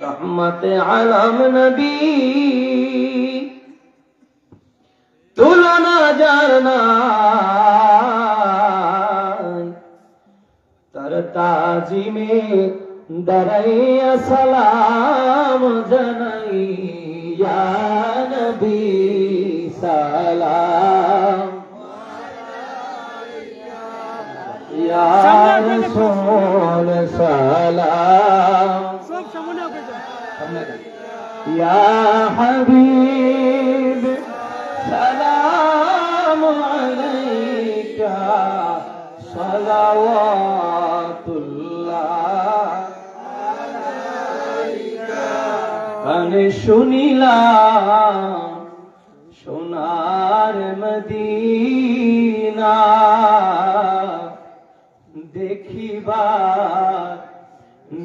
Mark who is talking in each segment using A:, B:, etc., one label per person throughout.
A: রহমতে আলম নবী তুলনা যার নাই, তার তাজিমে দাঁড়াইয়া সালাম জানাই, ইয়া নবী সালাম, ইয়া রাসূল সালাম, ইয়া হাবিব সালাম আলাইকা সালাওয়াতুল্লাহ আলাইকা। কানে শুনিলাম সোনার মদিনা, দেখিবার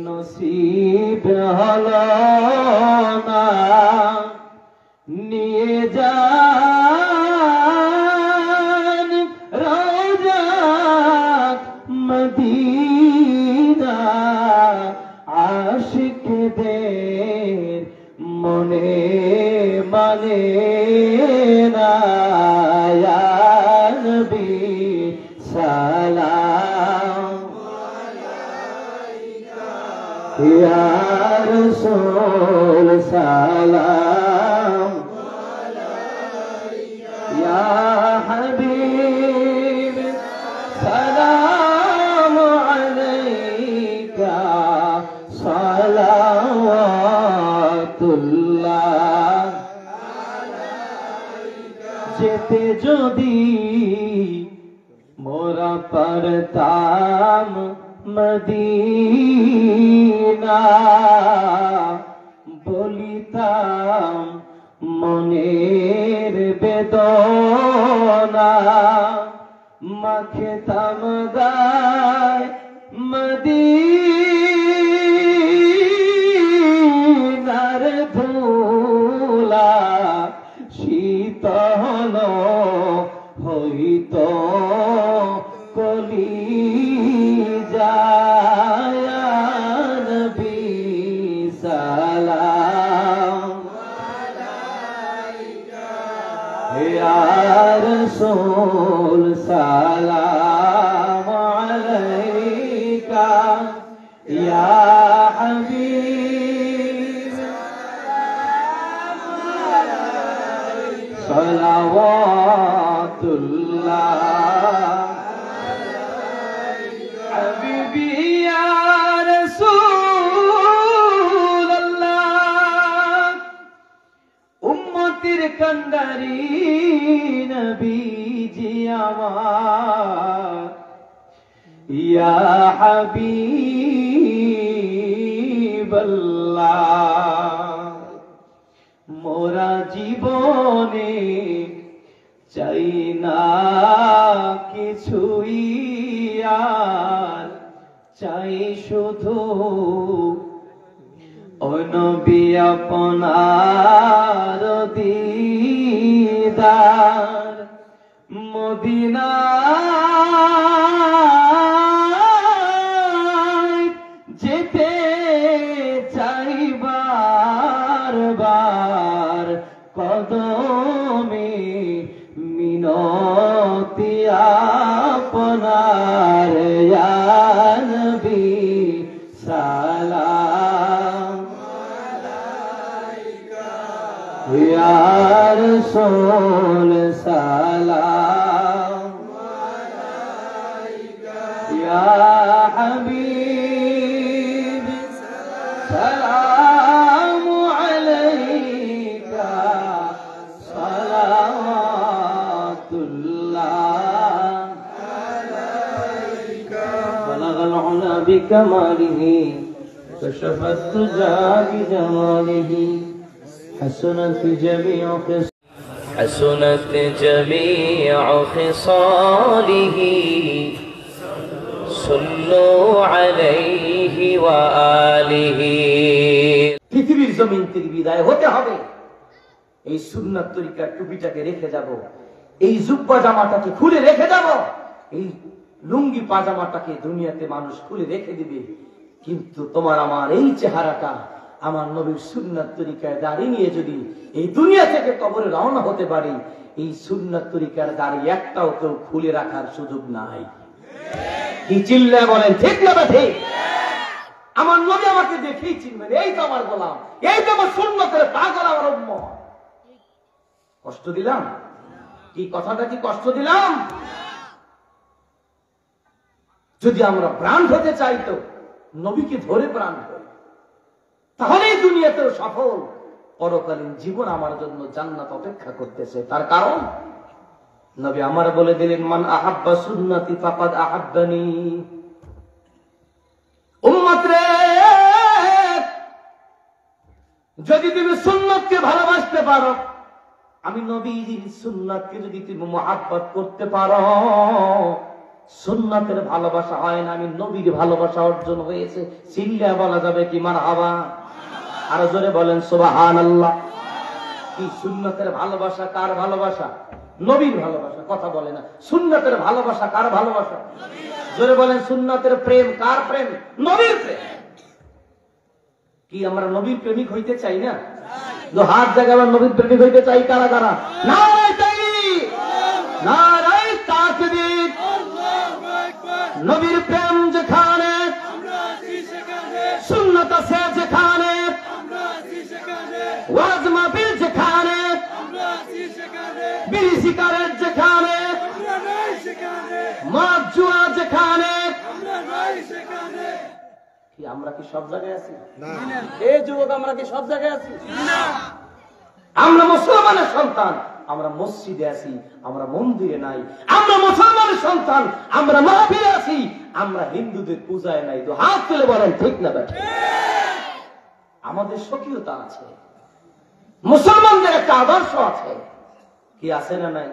A: নসিব হলো না, নিয়ে যান রওজা মদিনা, আশিকদের মনে মানে না, ইয়া নবী সালাম, ইয়া রাসূল সালাম, ইয়া হাবিব সালাম আলাইকা সালাওয়াতুল্লাহ আলাইকা। যেতে যদি মোরা পারতাম মদিনা, বলিতাম মনের বেদনা, মাখতাম গায় মদিনার ধুলা, শীতল হইত কলিজা, ইয়া নবী সালাম আলাইকা, ইয়া রাসূল সালাম আলাইকা, ইয়া হাবিব সালাওয়াতুল্লাহ হাবিবি, ইয়া রাসূলুল্লাহ, উম্মতের কান্ডারি নবীজি আমার, ইয়া হাবিবাল্লাহ। মোরা জীবনে চাই না কিছুই আর, চাই শুধু ও নবী আপনার দিদার, মদিনায় যেতে চাই বারবার, কদমে মিনতি আপনার, ইয়া নবী সালাম আলাইকা, ইয়া রাসূল সালাম আলাইকা, ইয়া হাবিব সালাম আলাইকা সালাওয়াতুল্লাহ আলাইকা। বালাগাল উলা বিকামালিহি কাশাফাত তুজা বিজামালিহি, حسنت جميع خصاله، صلوا عليه وآله। পৃথিবীর জমিন থেকে বিদায় হতে হবে, এই সুন্নাত তরিকার টুপিটাকে রেখে যাব, এই জুব্বা জামাটাকে খুলে রেখে যাব, এই লুঙ্গি পাজামাটাকে দুনিয়াতে মানুষ খুলে রেখে দিবে, কিন্তু তোমার আমার এই চেহারাটা আমার নবীর সুন্নাত তরিকায় দাড়ি নিয়ে যদি এই দুনিয়া থেকে কবরে রওনা হতে পারি, এই সুন্নাত তরিকার দাড়ি একটাও কেউ খুলে রাখার সুযোগ নাই। কি চিল্লায় বলেন ঠিক না ঠিক? আমার নবী আমাকে দেখেই চিনবেন, এই তো আমার গোলাম, এই তো আমার সুন্নতের পাগল, আমার উম্মত। কষ্ট দিলাম কি? কথাটা কি কষ্ট দিলাম? যদি আমরা প্রাণ হতে চাই তো নবীকে ধরে প্রাণ হই, তাহলেই দুনিয়াতেও সফল। পরকালীন জীবন আমার জন্য জান্নাত অপেক্ষা করতেছে। তার কারণ নবী আমার বলে দিলেন, মান আহাব্বা সুন্নতি ফাকাদ আহাব্বানি। উম্মত রে, যদি তুমি সুন্নতকে ভালোবাসতে পারো, আমি নবীর সুন্নাতকে যদি তুমি মুহাব্বত করতে পারো, সুন্নাতের ভালোবাসা হয় না, আমি নবীর ভালোবাসা অর্জন হয়েছে। চিল্লা বলা যাবে কি মারহাবা? আরো জোরে বলেন সুবহানাল্লাহ। কি সুন্নাতের ভালোবাসা? কার ভালোবাসা? নবীর ভালোবাসা। কথা বলে না। সুন্নাতের ভালোবাসা কার ভালোবাসা? জোরে বলেন সুন্নাতের প্রেম কার প্রেম? নবীর প্রেম। কি আমরা নবীর প্রেমিক হইতে চাই না? হাত জায়গায় আমরা নবীর প্রেমিক হইতে চাই। কারা কারা? নারায়ে তাকবীর, নারায়ে তাকবীর। নবীর প্রেম যেখানে, সুন্নাত আছে যেখানে, ওয়াজ মাহফিল যেখানে, বিড়ি সিগারেট যেখানে, মদ জুয়া যেখানে, কি আমরা কি সব জায়গায় আছি? এই যুবক আমরা কি সব জায়গায় আছি? আমরা মুসলমানের সন্তান, আমরা মসজিদে আছি, আমরা মন্দিরে নাই। আমরা মুসলমানের সন্তান, আমরা মাহফিলে আছি, আমরা হিন্দুদের পূজায় নাই। তো হাত তুলে বলেন ঠিক না বেটা? আমাদের স্বকীয়তা আছে, মুসলমানদের একটা আদর্শ আছে। কি আছে না নাই?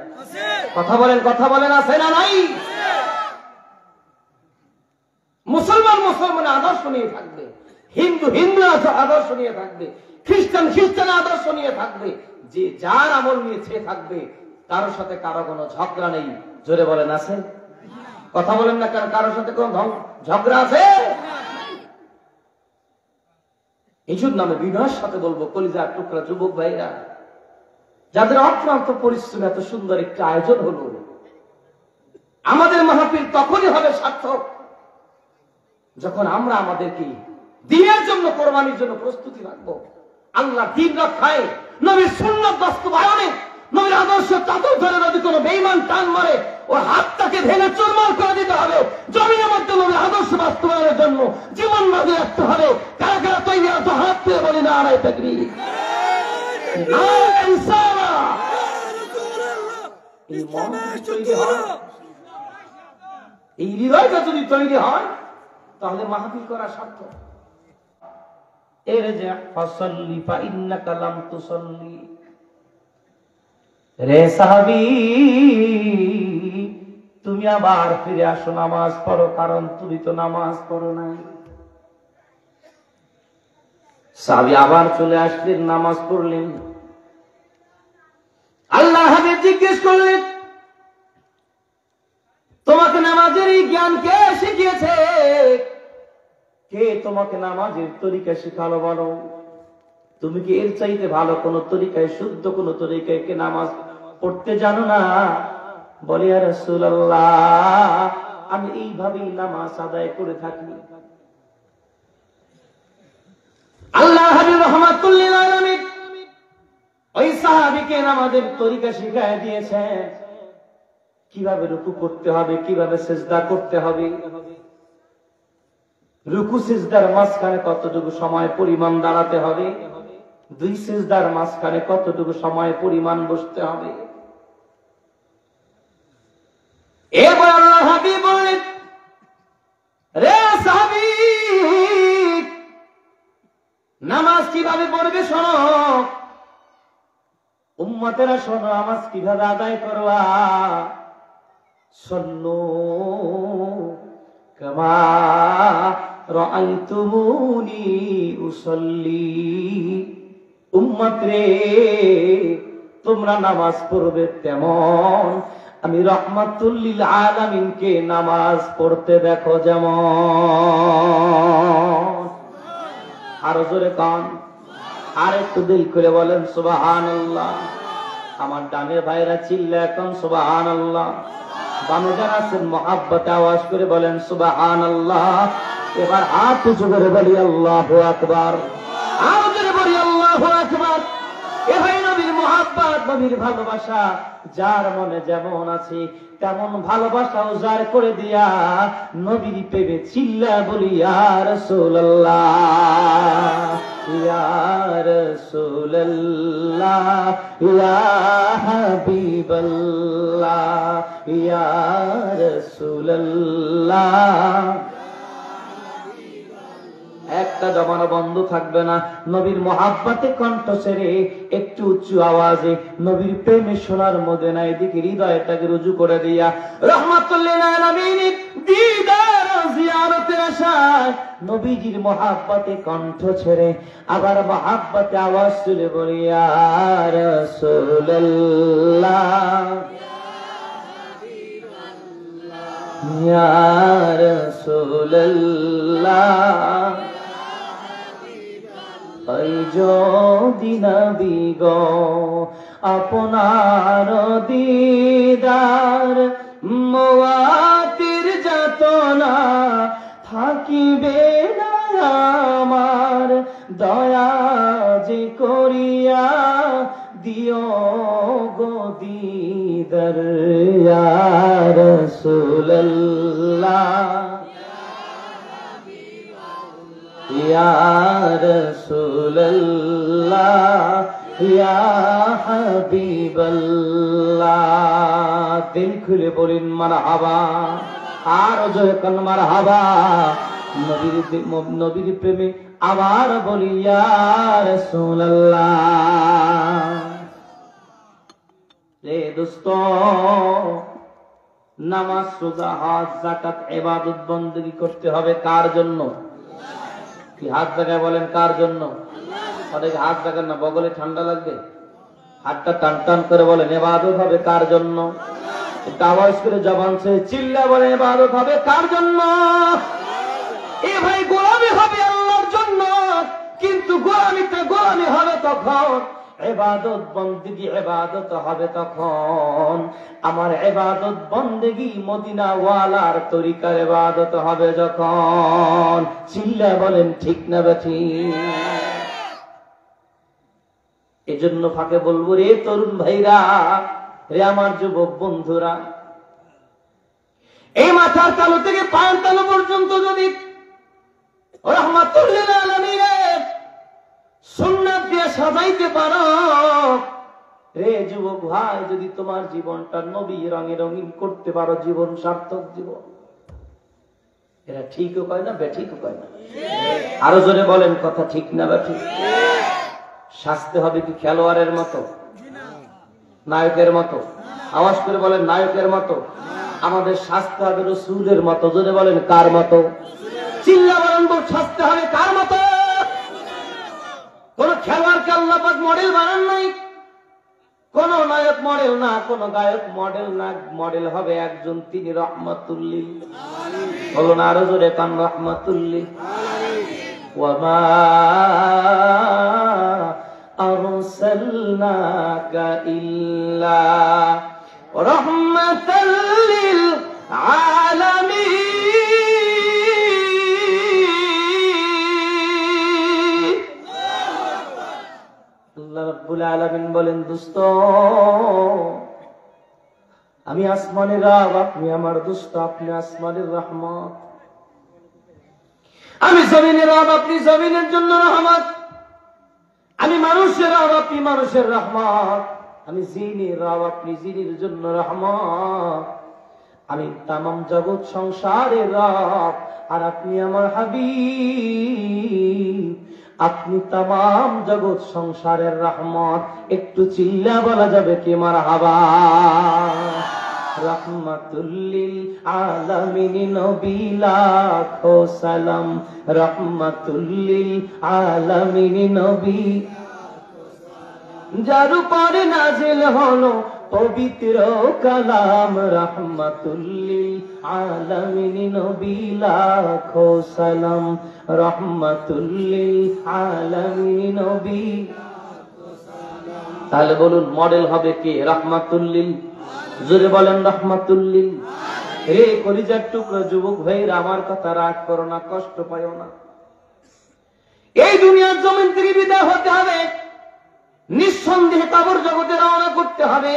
A: কথা বলেন, কথা বলেন, আছে না নাই? মুসলমান মুসলমানের আদর্শ নিয়ে থাকবে, হিন্দু হিন্দু আদর্শ নিয়ে থাকবে, খ্রিস্টান খ্রিস্টান আদর্শ নিয়ে থাকবে। যে যার আমল নিয়ে সে থাকবে, কারোর সাথে কারো কোনো ঝগড়া নেই। জোরে বলেন আছে? কথা বলেন না, কারোর সাথে কোন ঝগড়া আছে? এইসব নামে বিনয়ের সাথে বলবো, কলিজার টুকরা যুবক ভাইরা, যাদের অক্লান্ত পরিশ্রম এত সুন্দর একটা আয়োজন হলো, আমাদের মাহফিল তখনই হবে সার্থক যখন আমরা আমাদেরকে দ্বীনের জন্য, কোরবানির জন্য প্রস্তুতি রাখবো। আল্লাহ দ্বীন রক্ষায়, নবীর সুন্নাত বাস্তবায়নে, নবীর আদর্শ চাদর ধরে যদি কোনো বেঈমান টান মারে, ওর হাতটাকে ভেঙে চুরমার করে দিতে হবে। জমিনের মধ্যে নবীর আদর্শ বাস্তবায়নের জন্য জীবন বাজি রাখতে হবে। কারা কারা তৈরি আছো? হাত দিয়ে বলি নারায়ে তাকবীর, নারায়ে রিসালাহ। এই মন তৈরি হয়, এই হৃদয়টা যদি তৈরি হয়, তাহলে মাহফিল করা সার্থক। এরজি ফাসাল্লি ফা ইন্নাকা লাম তুসাল্লি। রে সাহাবী, তুমি আবার ফিরে আসো, নামাজ পড়ো, কারণ তুমি তো নামাজ পড়ো নাই। সাহাবী আবার চলে আসলেন, নামাজ পড়লেন। আল্লাহ হাবিব জিজ্ঞেস করলেন, তোমাকে নামাজের এই জ্ঞান কে শিখিয়েছে? কে তোমাকে নামাজের তরিকা শিখালো? বলো, তুমি কি এর চাইতে ভালো কোন তরিকায়, শুদ্ধ কোন তরিকায় কে নামাজ পড়তে জানো না? বলে, ইয়া রাসূলুল্লাহ, আমি এইভাবেই নামাজ আদায় করে থাকি। আল্লাহ হাবিব রাহমাতুল লিল আলামিন ওই সাহাবীকে নামাজের তরিকা শিখায় দিয়েছেন, কিভাবে রুকু করতে হবে, কিভাবে সিজদা করতে হবে, রুকু সিজদার মাঝখানে কতটুকু সময় পরিমাণ দাঁড়াতে হবে, দুই সিজদার মাঝখানে কতটুকু সময় পরিমাণ বসতে হবে। এবার আল্লাহ হাবিব বললেন, রে সাহাবী, নামাজ কিভাবে পড়বে শোনো, উম্মতেরা শোনো, নামাজ কিভাবে আদায় করবা। সল্লু কামা রাআইতুমুনি উসাল্লি। উম্মত রে, তোমরা নামাজ পড়বে তেমন আমি রাহমাতুল লিল আলামিনকে নামাজ পড়তে দেখো যেমন। আরো জোরে কান, আর একটু দিল খুলে বলেন সুবহানাল্লাহ। আমার ডানের ভাইরা চিল্লা এখন সুবহানাল্লাহ। বামে যারা আছেন মহাব্বতে আওয়াজ করে বলেন সুবহানাল্লাহ। এবার হাত উঁচু করে বলি আল্লাহু আকবার, আরো জোরে বলি আল্লাহু আকবার। এ ভাই নবীর মহাব্বত, নবীর ভালোবাসা যার মনে যেমন আছে তেমন ভালোবাসা উজাড় করে দিয়া নবীর প্রেমে চিল্লা বলি ইয়া রাসূলুল্লাহ, ইয়া রাসূলুল্লাহ, ইয়া হাবিবাল্লাহ, ইয়া রাসূলুল্লাহ। একটা জমানা বন্ধ থাকবে না। নবীর মহাব্বতে কণ্ঠ ছেড়ে একটু উঁচু আওয়াজে নবীর প্রেমে শোনার মধ্যে না, এদিকে হৃদয়টাকে রুজু করে দিয়া রহমাতুল লিল আলামিন দিদার জিয়ারতের আশায় নবীজির মহাব্বতে কণ্ঠ ছেড়ে আবার মহাব্বতে আওয়াজ তুলে বলি ইয়া রাসূলুল্লাহ, ইয়া রাসূলুল্লাহ। যদি নবী গো আপনার দিদার মুআতির যাতনা থাকিবে না আমার, দয়া যে করিয়া দিও গো দিদার ইয়া রাসূলুল্লাহ, ইয়া রাসূলুল্লাহ, ইয়া হাবিবাল্লাহ। দিল খুলে বলেন মারহাবা, আর জোরে কান মারহাবা। নবীর প্রেমে আবার বলি ইয়া রাসূলুল্লাহ। রে দোস্ত, নামাজ, রোজা, হজ, যাকাত, ইবাদত বندگی করতে হবে কার জন্য? কি হাত জায়গায় বলেন কার জন্য? অনেকে হাত জাগান না, বগলে ঠান্ডা লাগবে। হাতটা টান টান করে বলেন ইবাদত হবে কার জন্য? একটু আওয়াজ করে জবান সে চিল্লা বলে ইবাদত হবে কার জন্য? এ ভাই গোলামি হবে আল্লাহর জন্য, কিন্তু গোলামি হবে তখন, ইবাদত বندگی ইবাদত হবে তখন, আমার ইবাদত বندگی মদিনা ওয়ালার তরিকার ইবাদত হবে যখন। চিল্লা বলেন ঠিক না বেঠিক? এজন্য ফাঁকে বলবো রে তরুণ ভাইরা, রে আমার যুবক বন্ধুরা, এই মাথার তালু থেকে পায়ের তালু পর্যন্ত যদি রাহমাতুল লিল আলামিনের সুন্নাত দিয়ে সাজাইতে পারো, রে যুবক ভাই, যদি তোমার জীবনটা নবী রঙে রঙিন করতে পারো, জীবন সার্থক জীবন। এরা ঠিকও কয় না, বেঠিকও কয় না। আরো জোরে বলেন কথা ঠিক না বেঠিক? সাজতে হবে কি খেলোয়াড়ের মতো, নায়কের মতো? আওয়াজ করে বলেন নায়কের মতো। আমাদের সাজতে হবে রাসূলের মতো। জোরে বলেন কার মতো? চিল্লা বলেন সাজতে হবে কার মতো? কোন খেলোয়াড়কে আল্লাহ পাক মডেল বানান নাই, কোন নায়ক মডেল না, কোন গায়ক মডেল না। মডেল হবে একজন, তিনি রাহমাতুল লিল আলামিন। বলুন আরো জোরে কান রাহমাতুল লিল আলামিন। ওয়া মা আরসালনাকা ইল্লা রাহমাতাল লিল আলামিন। আল্লাহ রাব্বুল আলামিন বলেন, দোস্ত আমি আসমানের রব, আপনি আমার দোস্ত, আপনি আসমানের রহমত। আমি জমিনের রব, আপনি জমিনের জন্য রহমত। আমি মানুষের রব, আপনি মানুষের রহমত। আমি জিনের রব, আপনি জিনের জন্য রহমত। আমি তামাম জগৎ সংসারের রব, আর আপনি আমার হাবিব। আপনি তামাম জগৎ সংসারের রহমত। একটু চিল্লা বলা যাবে কি মারহাবা? রহমাতুল লিল আলামিন নবী লাখো সালাম, রহমাতুল লিল আলামিন নবী যার উপরে নাজিল হলো পবিত্র কালাম রহমাতুল লিল আলামিন নবী লাখো সালাম রহমাতুল লিল আলামিন নবী। তাহলে বলুন মডেল হবে কে? রহমাতুল লিল। জোরে বলেন রহমাতুল লিল। হে কলিজার টুকরো যুবক ভাইরা, আমার কথা রাগ করো না, কষ্ট পাইও না। এই দুনিয়ার জমিন থেকে বিদায় হতে হবে, নিঃসন্দেহে কবর জগতে রওনা করতে হবে।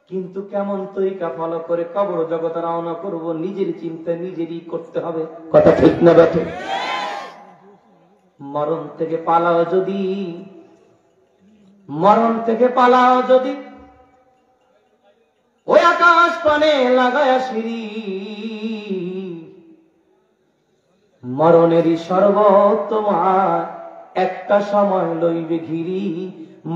A: কিন্তু কেমন তরিকা ফলো করে কবর জগতে রওনা করব, নিজের চিন্তা নিজেরই করতে হবে। কথা ঠিক না বেঠিক? মরণ থেকে পালাও যদি, মরণ থেকে পালাও যদি, ওই আকাশ পানে লাগায়া সিঁড়ি, মরণেরই শরবত তোমার একটা সময় লইবে ঘিরি।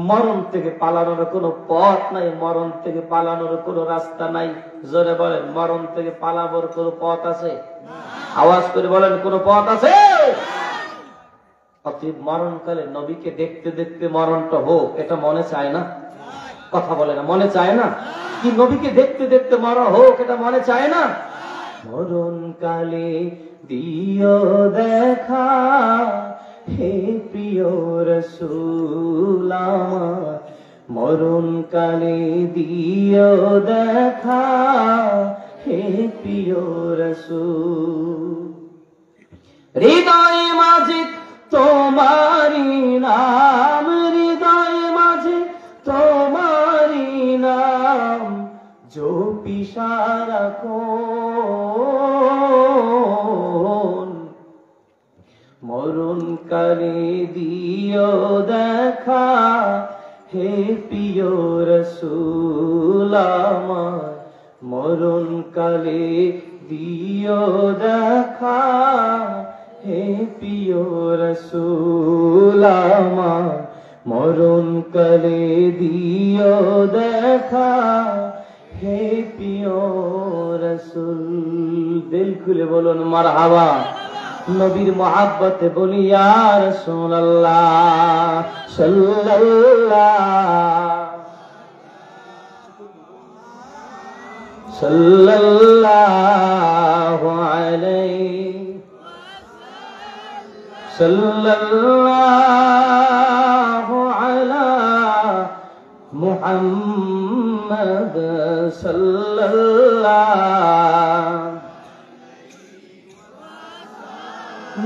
A: মরণ থেকে পালানোর কোনো পথ নাই, মরণ থেকে পালানোর কোনো রাস্তা নাই। জোরে বলেন, মরণ থেকে পালানোর কোনো পথ আছে? আওয়াজ করে বলেন, কোনো পথ আছে? অতএব মরণকালে নবীকে দেখতে দেখতে মরণটা হোক, এটা মনে চায় না? কথা বলে না, মনে চায় না? কি নবীকে দেখতে দেখতে মরণ হোক, এটা মনে চায় না? মরণকালে দিও দেখা হে প্রিয় রাসূল আমার, মরণকালে দিও দেখা হে প্রিয় রাসূল। হৃদয়ে মাঝে তোমারি নাম, হৃদয়ে মাঝে তোমারি নাম, জপি সারাক্ষণ। মরণকালে দিও দেখা হে প্রিয় রাসূল আমার, মরণকালে দিও দেখা হে প্রিয় রাসূল আমার, মরণকালে দিও দেখা হে প্রিয় রাসূল। দিল খুলে বলুন মারহাবা। নবীর মোহাব্বতে বলি ইয়া রাসূলুল্লাহ সাল্লাল্লাহু আলাইহি সাল্লাল্লাহু আলা মুহাম্মদ সাল্লাল্লাহু।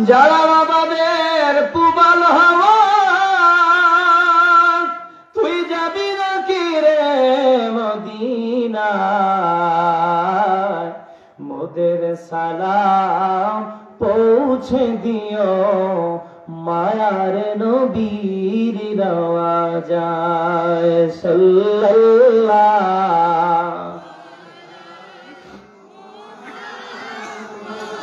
A: যারা বাবাদের পুবাল হওয়া, তুই যাবি নাকি রে মদিনায়, মোদের সালাম পৌঁছে দিও মায়ার নবীর রওয়াজায় সাল্লাল্লাহু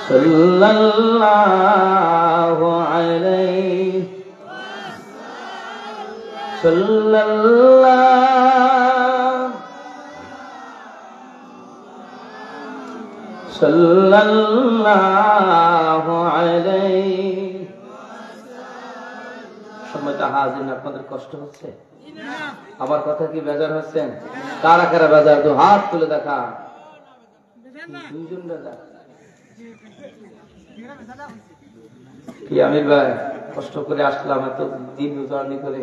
A: সাল্লাল্লাহু আলাইহি সাল্লাল্লাহু আলাইহি। সময়টা হাজির, আপনাদের কষ্ট হচ্ছে? আমার কথা কি বেজার হচ্ছেন? কারা কারা বেজার? তো হাত তুলে দেখা। দুইজন বেজার। কি আমির ভাই, কষ্ট করে আসলাম এত দিন জার্নি করে,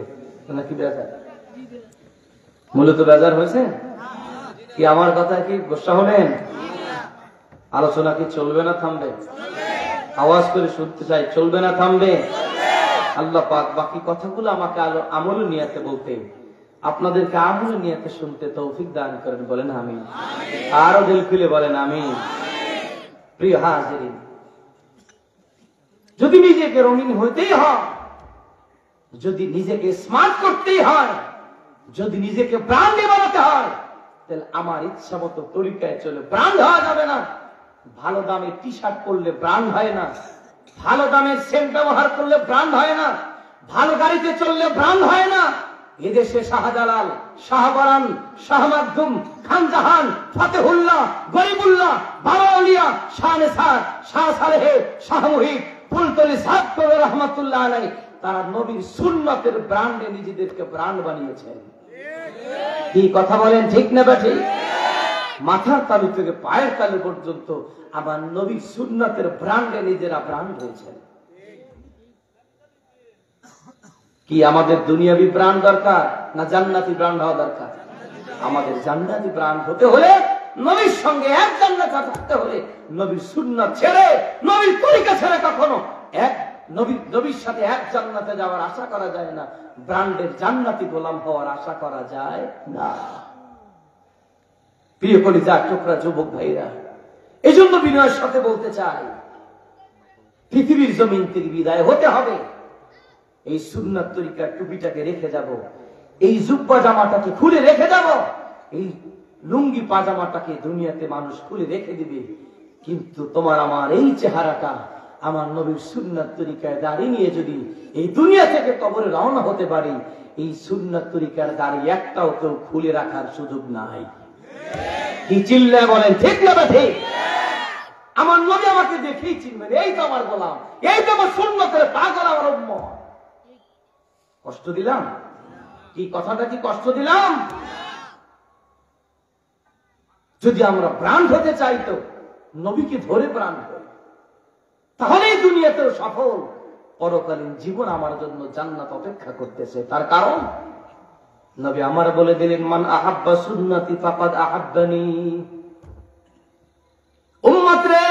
A: নাকি বেজার? মূলত বেজার হয়েছে কি? আমার কথা কি গোসা হলেন? আলোচনা কি চলবে না থামবে? আওয়াজ করে শুনতে চাই, চলবে না থামবে? আল্লাহ পাক বাকি কথাগুলো আমাকে আমল নিয়াতে বলতে, আপনাদেরকে আমল নিয়াতে শুনতে তৌফিক দান করেন। বলেন আমিন। আরো দিল খুলে বলেন আমিন। প্রিয় হাজিরিন, যদি নিজেকে রঙিন হইতেই হয়, যদি নিজেকে স্মার্ট করতেই হয়, যদি নিজেকে ব্র্যান্ডে বানাতে হয়, তাহলে আমার ইচ্ছা মতো তরিকায় চলে ব্র্যান্ড হওয়া যাবে না। ভালো দামের টি শার্ট পরলে ব্র্যান্ড হয় না, ভালো দামের সেন্ট ব্যবহার করলে ব্র্যান্ড হয় না, ভালো গাড়িতে চললে ব্র্যান্ড হয় না। এদেশে শাহজালাল, শাহবারান, শাহ মাকদুম, খানজাহান, ফতেহুল্লাহ, গরিবুল্লাহ, বারাউলিয়া, শাহ নেসার, শাহ সালেহ, শাহ মুহিব, ফুলতলি সাদ করে রহমাতুল্লাহ আলাইহি, তারা নবীর সুন্নতের ব্র্যান্ডে নিজেদেরকে ব্র্যান্ড বানিয়েছেন। কি কথা বলেন ঠিক না ঠিক? মাথার তালু থেকে পায়ের তালু পর্যন্ত আমার নবী সুন্নাতের ব্র্যান্ডে নিজেরা ব্র্যান্ড হয়েছেন। কি আমাদের দুনিয়াবি ব্র্যান্ড দরকার না জান্নাতি ব্র্যান্ড হওয়া দরকার? আমাদের জান্নাতি ব্র্যান্ড হতে হলে, নবীর সঙ্গে এক জান্নাতে থাকতে হলে নবীর সুন্নাত ছেড়ে, নবীর তরিকা ছেড়ে কখনো এক নবীর সাথে এক জান্নাতে যাওয়ার আশা করা যায় না। ব্র্যান্ডের জান্নাতি গোলাম হওয়ার আশা করা যায় না। প্রিয় কলিজার টুকরা যুবক ভাইরা, এই জন্য বিনয়ের সাথে বলতে চাই, পৃথিবীর জমিন থেকে বিদায় হতে হবে, এই সুন্নাত তরিকার টুপিটাকে রেখে যাব, এই জুব্বা জামাটাকে খুলে রেখে যাব, এই লুঙ্গি পাজামাটাকে দুনিয়াতে মানুষ খুলে রেখে দিবে, কিন্তু তোমার আমার এই চেহারাটা আমার নবীর সুন্নাত তরিকায় দাড়ি নিয়ে যদি এই দুনিয়া থেকে কবরে রওনা হতে পারি, এই সুন্নাত তরিকার দাড়ি একটাও কেউ খুলে রাখার সুযোগ নাই। কি চিল্লায় বলেন ঠিক না ঠিক? আমার নবী আমাকে দেখেই চিনবেন, এই তো আমার গোলাম, এই তো আমার সুন্নতের পাগল, আমার উম্মত। কষ্ট দিলাম কি? কথাটা কি কষ্ট দিলাম? যদি আমরা ব্র্যান্ড হতে চাই তো নবীকে ধরে ব্র্যান্ড করি, তাহলেই দুনিয়াতেও সফল, পরকালীন জীবন আমার জন্য জান্নাত অপেক্ষা করতেছে। তার কারণ নবী আমার বলে দিলেন, মান আহাব্বা সুন্নতি ফাকাদ আহাব্বানি। উম্মত রে,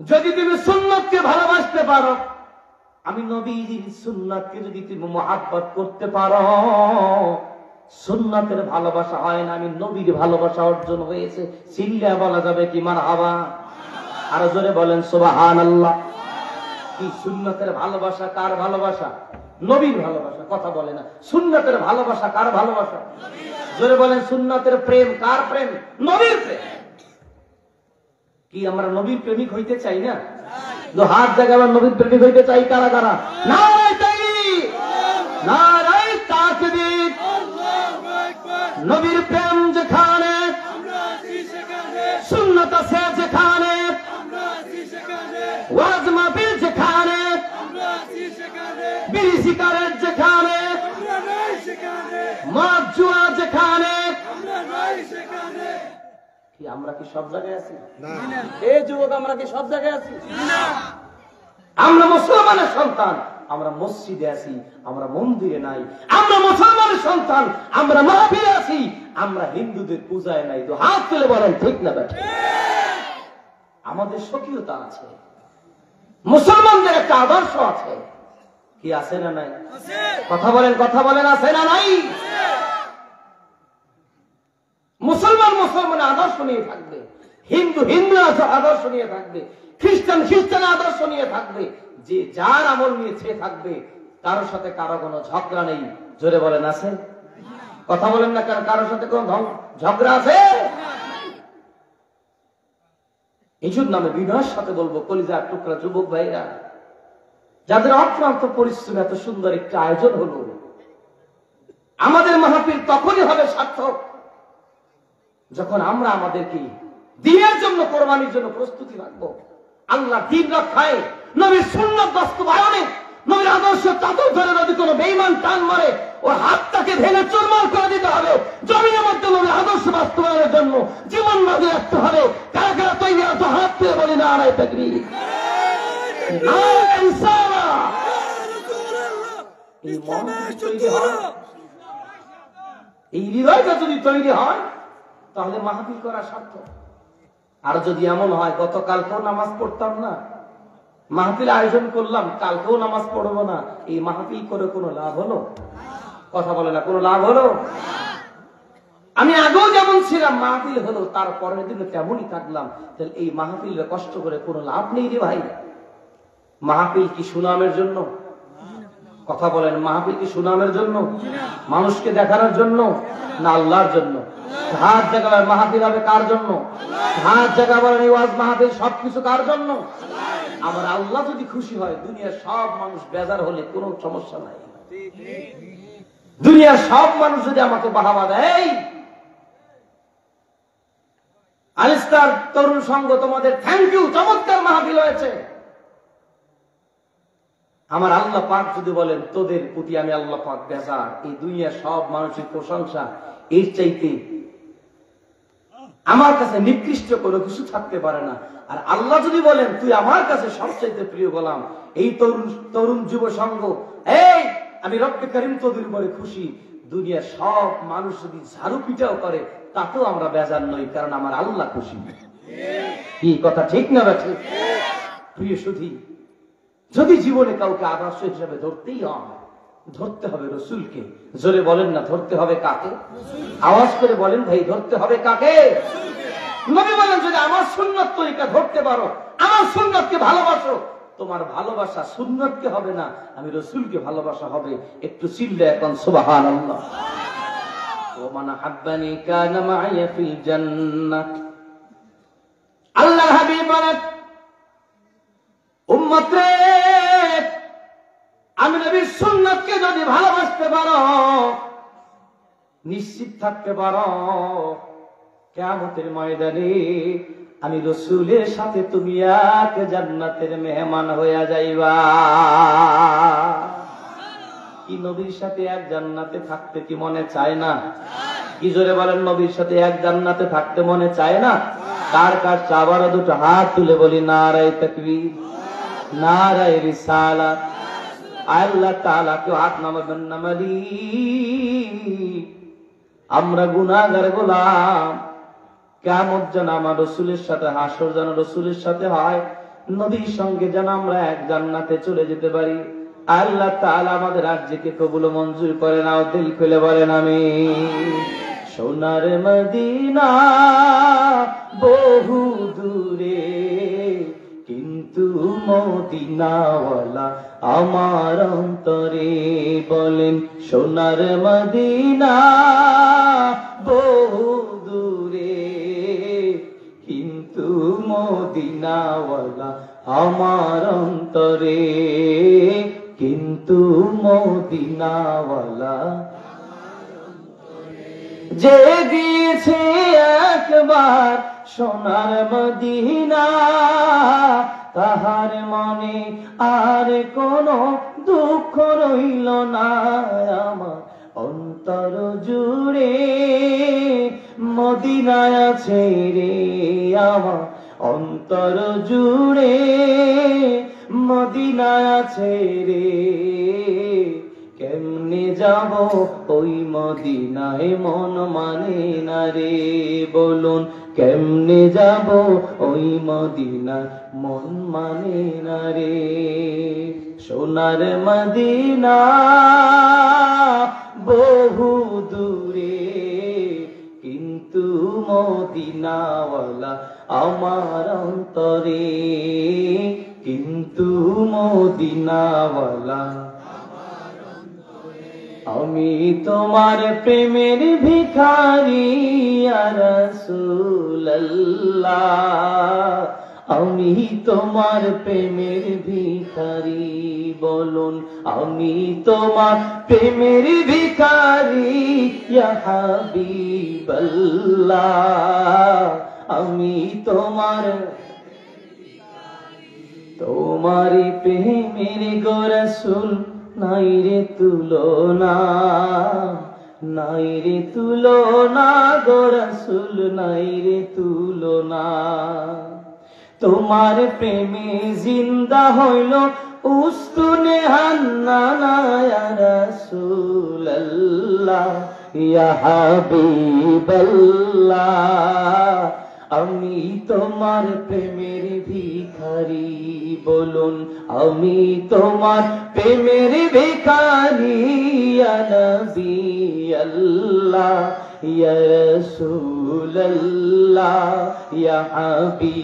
A: যদি তুমি সুন্নতকে ভালোবাসতে পারো, আমি নবীর সুন্নাতকে যদি তুমি মুহাব্বত করতে পারো, সুন্নাতের ভালোবাসা হয় না, আমি নবীর ভালোবাসা অর্জন হয়েছে। চিল্লা বলা যাবে কি মারহাবা? আরো জোরে বলেন সুবহানাল্লাহ। কি সুন্নাতের ভালোবাসা? কার ভালোবাসা? নবীর ভালোবাসা। কথা বলে না। সুন্নাতের ভালোবাসা কার ভালোবাসা? জোরে বলেন সুন্নাতের প্রেম কার প্রেম? নবীর প্রেম। কি আমরা নবীর প্রেমিক হইতে চাই না? হাত জাগাবার নবীর প্রেমিক হইতে চাই কারা কারা? নারায়ে তাকবীর, নারায়ে তাকবীর। নবীর প্রেম যেখানে, সুন্নাত আছে যেখানে, ওয়াজ মাহফিল যেখানে, বিড়ি সিগারেট যেখানে, মদ জুয়া যেখানে, কি আমরা কি সব জায়গায় আছি? এই যুবক আমরা কি সব জায়গায় আছি? আমরা মুসলমানের সন্তান, আমরা মসজিদে আছি, আমরা মন্দিরে নাই। আমরা মুসলমানের সন্তান, আমরা মাহফিলে আছি, আমরা হিন্দুদের পূজায় নাই। তো হাত তুলে বলেন ঠিক না বেটা? আমাদের স্বকীয়তা আছে, মুসলমানদের একটা আদর্শ আছে। কি আছে না নাই? কথা বলেন, কথা বলেন, আছে না নাই? মুসলমান মুসলমানের আদর্শ নিয়ে থাকবে, হিন্দু হিন্দু আদর্শ নিয়ে থাকবে, খ্রিস্টান খ্রিস্টানের আদর্শ নিয়ে থাকবে, যে যার আমল নিয়ে সে থাকবে, কারোর সাথে কারো কোনো ঝগড়া নেই। জোরে বলেন আছে? কথা বলেন না, কারোর সাথে কোন ঝগড়া আছে? এই জন্য আমি বিনয়ের সাথে বলবো, কলিজার টুকরা যুবক ভাইরা, যাদের অক্লান্ত পরিশ্রম এত সুন্দর একটা আয়োজন হলো, আমাদের মাহফিল তখনই হবে সার্থক যখন আমরা আমাদেরকে দ্বীনের জন্য, কোরবানির জন্য প্রস্তুতি রাখবো। আল্লাহ দ্বীন রক্ষায়, নবীর সুন্নাত বাস্তবায়নে, নবীর আদর্শ চাদর ধরে যদি কোনো বেঈমান টান মারে, ওর হাতটাকে ভেঙে চুরমার করে দিতে হবে। জমিনের মধ্যে নবীর আদর্শ বাস্তবায়নের জন্য জীবন বাজি রাখতে হবে। কারা কারা তৈরি আছে? হাত দিয়ে বলি নারায়ে তাকবীর, নারায়ে রিসালাহ। এই মন তৈরি হয়, এই হৃদয়টা যদি তৈরি হয়, তাহলে মাহফিল করা সার্থক। আর যদি এমন হয় গতকালকেও নামাজ পড়তাম না, মাহফিল আয়োজন করলাম, কালকেও নামাজ পড়বো না, এই মাহফিল করে কোনো লাভ হলো? কথা বলে না, কোনো লাভ হলো? আমি আগেও যেমন ছিলাম, মাহফিল হলো, তার পরের দিনে তেমনই থাকলাম, তাহলে এই মাহফিল কষ্ট করে কোনো লাভ নেই রে ভাই। মাহফিল কি সুনামের জন্য? কথা বলেন, মাহফিল কি সুনামের জন্য, মানুষকে দেখানোর জন্য, না আল্লাহর জন্য? হাত জাগাবার মাহফিল হবে কার জন্য? হাত জাগাবার এই ওয়াজ মাহফিল সবকিছু কার জন্য? আমার আল্লাহ যদি খুশি হয়, দুনিয়ার সব মানুষ বেজার হলে কোনো সমস্যা নাই। দুনিয়ার সব মানুষ যদি আমাকে বাহাবা দেয়, আলিস্তার তরুণ সংঘ তোমাদের থ্যাংক ইউ, চমৎকার মাহফিল হয়েছে, আমার আল্লাহ পাক যদি বলেন তোদের প্রতি আমি আল্লাহ পাক বেজার, এই দুনিয়ার সব মানুষের প্রশংসা এর চাইতে আমার কাছে নিকৃষ্ট কোনো কিছু থাকতে পারে না। আর আল্লাহ যদি বলেন তুই আমার কাছে সবচাইতে প্রিয় গোলাম, এই তরুণ যুব সংঘ, এই আমি রব্বে করিম তোদের উপরে খুশি, দুনিয়ার সব মানুষ যদি ঝাড়ু পিটাও করে তাতেও আমরা বেজার নই, কারণ আমার আল্লাহ খুশি। কি কথা ঠিক না বেঠি? প্রিয় সুধী, যদি জীবনে কাউকে আদর্শ হিসাবে ধরতেই হয়, ধরতে হবে রসুলকে। জোরে বলেন না, ধরতে হবে কাকে? আওয়াজ করে বলেন ভাই, ধরতে হবে কাকে? নবী বলেন যদি আমার সুন্নত তরিকা ধরতে পারো, আমার সুন্নতকে ভালোবাসো, তোমার ভালোবাসা সুন্নতকে হবে না, আমি রসুলকে ভালোবাসা হবে। একটু চিল্লে এখন সুবহানাল্লাহ। ওয়া মান হাব্বানি কানা মাইয়া ফিল জান্নাহ। আল্লাহর হাবিব বলেন উম্মত রে, আমি নবীর সুন্নতকে যদি ভালোবাসতে পারো, নিশ্চিত থাকতে পারো কিয়ামতের ময়দানে আমি রসুলের সাথে তুমি এক জান্নাতের মেহমান হইয়া যাইবা। কি নবীর সাথে এক জান্নাতে থাকতে কি মনে চায় না? কি জোরে বলেন, নবীর সাথে এক জান্নাতে থাকতে মনে চায় না? কার কার চাবার দুটো হাত তুলে বলি নারায়ে তাকবীর, নারায়ে রিসালাত। আল্লাহ তাআলা কেউ হাত নামাবেন না মালিক, আমরা গুনাহগার গোলাম। কিয়ামত যেন আমার রসুলের সাথে, হাসর যেন রসুলের সাথে হয়, নবীর সঙ্গে যেন আমরা এক জান্নাতে চলে যেতে পারি। আল্লাহ তাআলা আমাদের আরজিকে কবুল মঞ্জুর করে নাও, দিল খুলে বলেন আমিন। সোনার মদিনা বহু দূরে, কিন্তু মদিনাওয়ালা আমার অন্তরে। বলেন সোনার মদিনা বহু দূরে, কিন্তু মদিনাওয়ালা আমার অন্তরে, কিন্তু মদিনাওয়ালা যে গিয়েছে একবার সোনার মদিনা, তাহার মনে আর কোনো দুঃখ রইল না। আমার অন্তর জুড়ে মদিনায় আছে রে, আমার অন্তর জুড়ে মদিনায় আছে রে। কেমনে যাব ওই মদিনায় মন মানে না রে, বলুন কেমনে যাব ওই মদিনায় মন মানে না রে। সোনার মদিনা বহু দূরে, কিন্তু মদিনাওয়ালা আমার অন্তরে, কিন্তু মদিনাওয়ালা। আমি তোমার প্রেমের ভিখারি ইয়া রাসূলুল্লাহ, আমি তোমার প্রেমের ভিখারি। বলুন আমি তোমার প্রেমের ভিখারি ইয়া হাবিবাল্লাহ, আমি তোমার প্রেমের গো রাসূল নাই রে তুলনা, নাই রে তুলনা গো রাসূল, নাই রে তুলনা। তোমার প্রেমে জিন্দা হইল উস্তুনে হান্নানা ইয়া রাসূলুল্লাহ ইয়া হাবিবাল্লাহ, আমি তোমার প্রেমের ভিখারি। বলুন আমি তোমার প্রেমের ভিখারি ইয়া নবী আল্লাহ ইয়া রাসূলুল্লাহ ইয়া হাবিবাল্লাহ,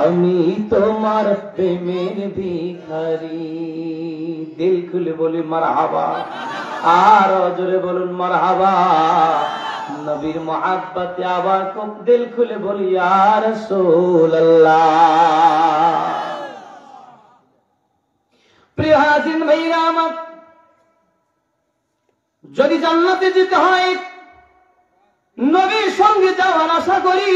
A: আমি তোমার প্রেমের ভিখারি। দিল খুলে বলি মারহাবা, আর জোরে বলুন মারহাবা। নবীর মহাব্বতে আবার খুব দিল খুলে বলি ইয়া রাসূলুল্লাহ। প্রিয় হাজির ভাইরা আমার, যদি জান্নাতে যেতে হয় নবীর সঙ্গে যাওয়ার আশা করি,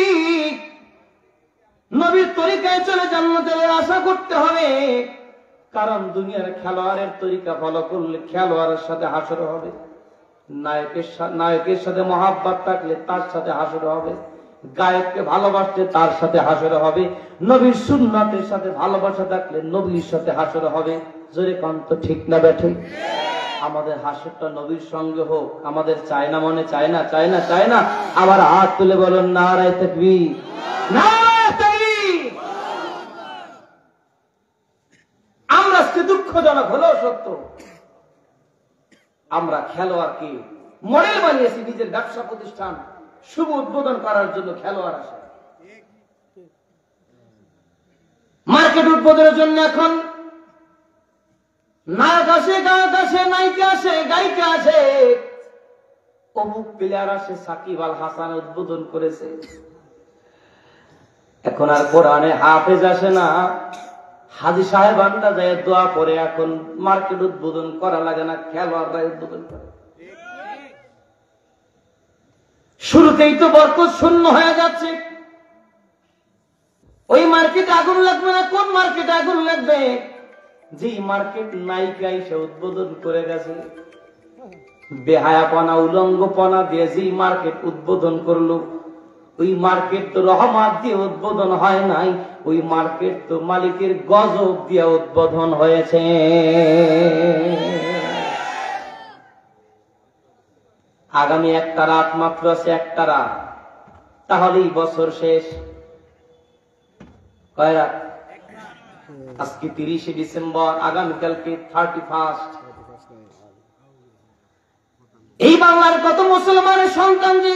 A: নবীর তরিকায় চলে জান্নাতের আশা করতে হবে, কারণ দুনিয়ার খেলোয়াড়ের তরিকা ফলো করলে খেলোয়াড়ের সাথে হাসর হবে, নায়কের সাথে মহাব্বত থাকলে তার সাথে হাসর হবে, গায়ককে ভালোবাসলে তার সাথে হাসর হবে, নবীর সুন্নাতের সাথে ভালোবাসা থাকলে নবীর সাথে হাসর হবে। জোরে কন্ত ঠিক না বেঠে? আমাদের হাসরটা নবীর সঙ্গে হোক, আমাদের চায় না, মনে চায় না, চায় না, চায় না। আবার হাত তুলে বলুন নারায়ে তাকবীর, নারায়ে তাকবীর। আমরা দুঃখজনক হলেও সত্য, আমরা খেলোয়াড়কে মডেল বানিয়েছি, নিজের ব্যবসা প্রতিষ্ঠান শুভ উদ্বোধন করার জন্য খেলোয়াড় আসে, মার্কেট উদ্বোধনের জন্য এখন নায়ক আসে, গায়ক আসে, নায়িকা আসে, গায়িকা আসে, অমুক প্লেয়ার আসে, সাকিব আল হাসান উদ্বোধন করেছে। এখন আর কোরআনে হাফেজ আসে না, হাজী সাহেব আন্ডা যায় দোয়া পরে, এখন মার্কেট উদ্বোধন করা লাগে না, খেলোয়াড়রা উদ্বোধন করে। শুরুতেই তো বরকত শূন্য হয়ে যাচ্ছে। ওই মার্কেটে আগুন লাগবে না, কোন মার্কেটে আগুন লাগবে? যে মার্কেট নায়িকা এসে উদ্বোধন করে গেছে, বেহায়াপনা উলঙ্গপনা দিয়ে যে মার্কেট উদ্বোধন করলো, ওই মার্কেট তো রহমত দিয়ে উদ্বোধন হয় নাই, ওই মার্কেট তো মালিকের গজব দিয়ে উদ্বোধন হয়েছে। আগামী একটা রাত মাত্র আছে, একটা রাত, তাহলেই বছর শেষ। কয় রাত? আজকে 30শে ডিসেম্বর, আগামীকালকে 31। এই বাংলার কত মুসলমানের সন্তান যে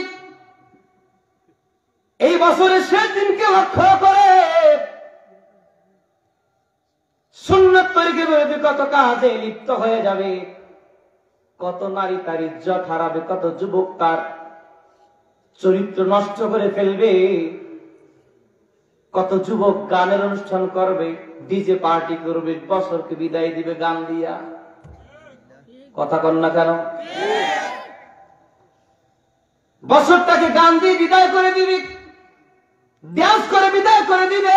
A: এই বছরের শেষ দিনকে লক্ষ্য করে সুন্নাত তরিকার বিরুদ্ধে কত কাজে লিপ্ত হয়ে যাবে, কত নারী তার ইজ্জত হারাবে, কত যুবক তার চরিত্র নষ্ট করে ফেলবে, কত যুবক গানের অনুষ্ঠান করবে, ডিজে পার্টি করবে, বছরকে বিদায় দিবে গান দিয়া। কথা কন না কেন? বছরটাকে গান দিয়ে বিদায় করে দিবে, ডান্স করে বিদায় করে দিবে,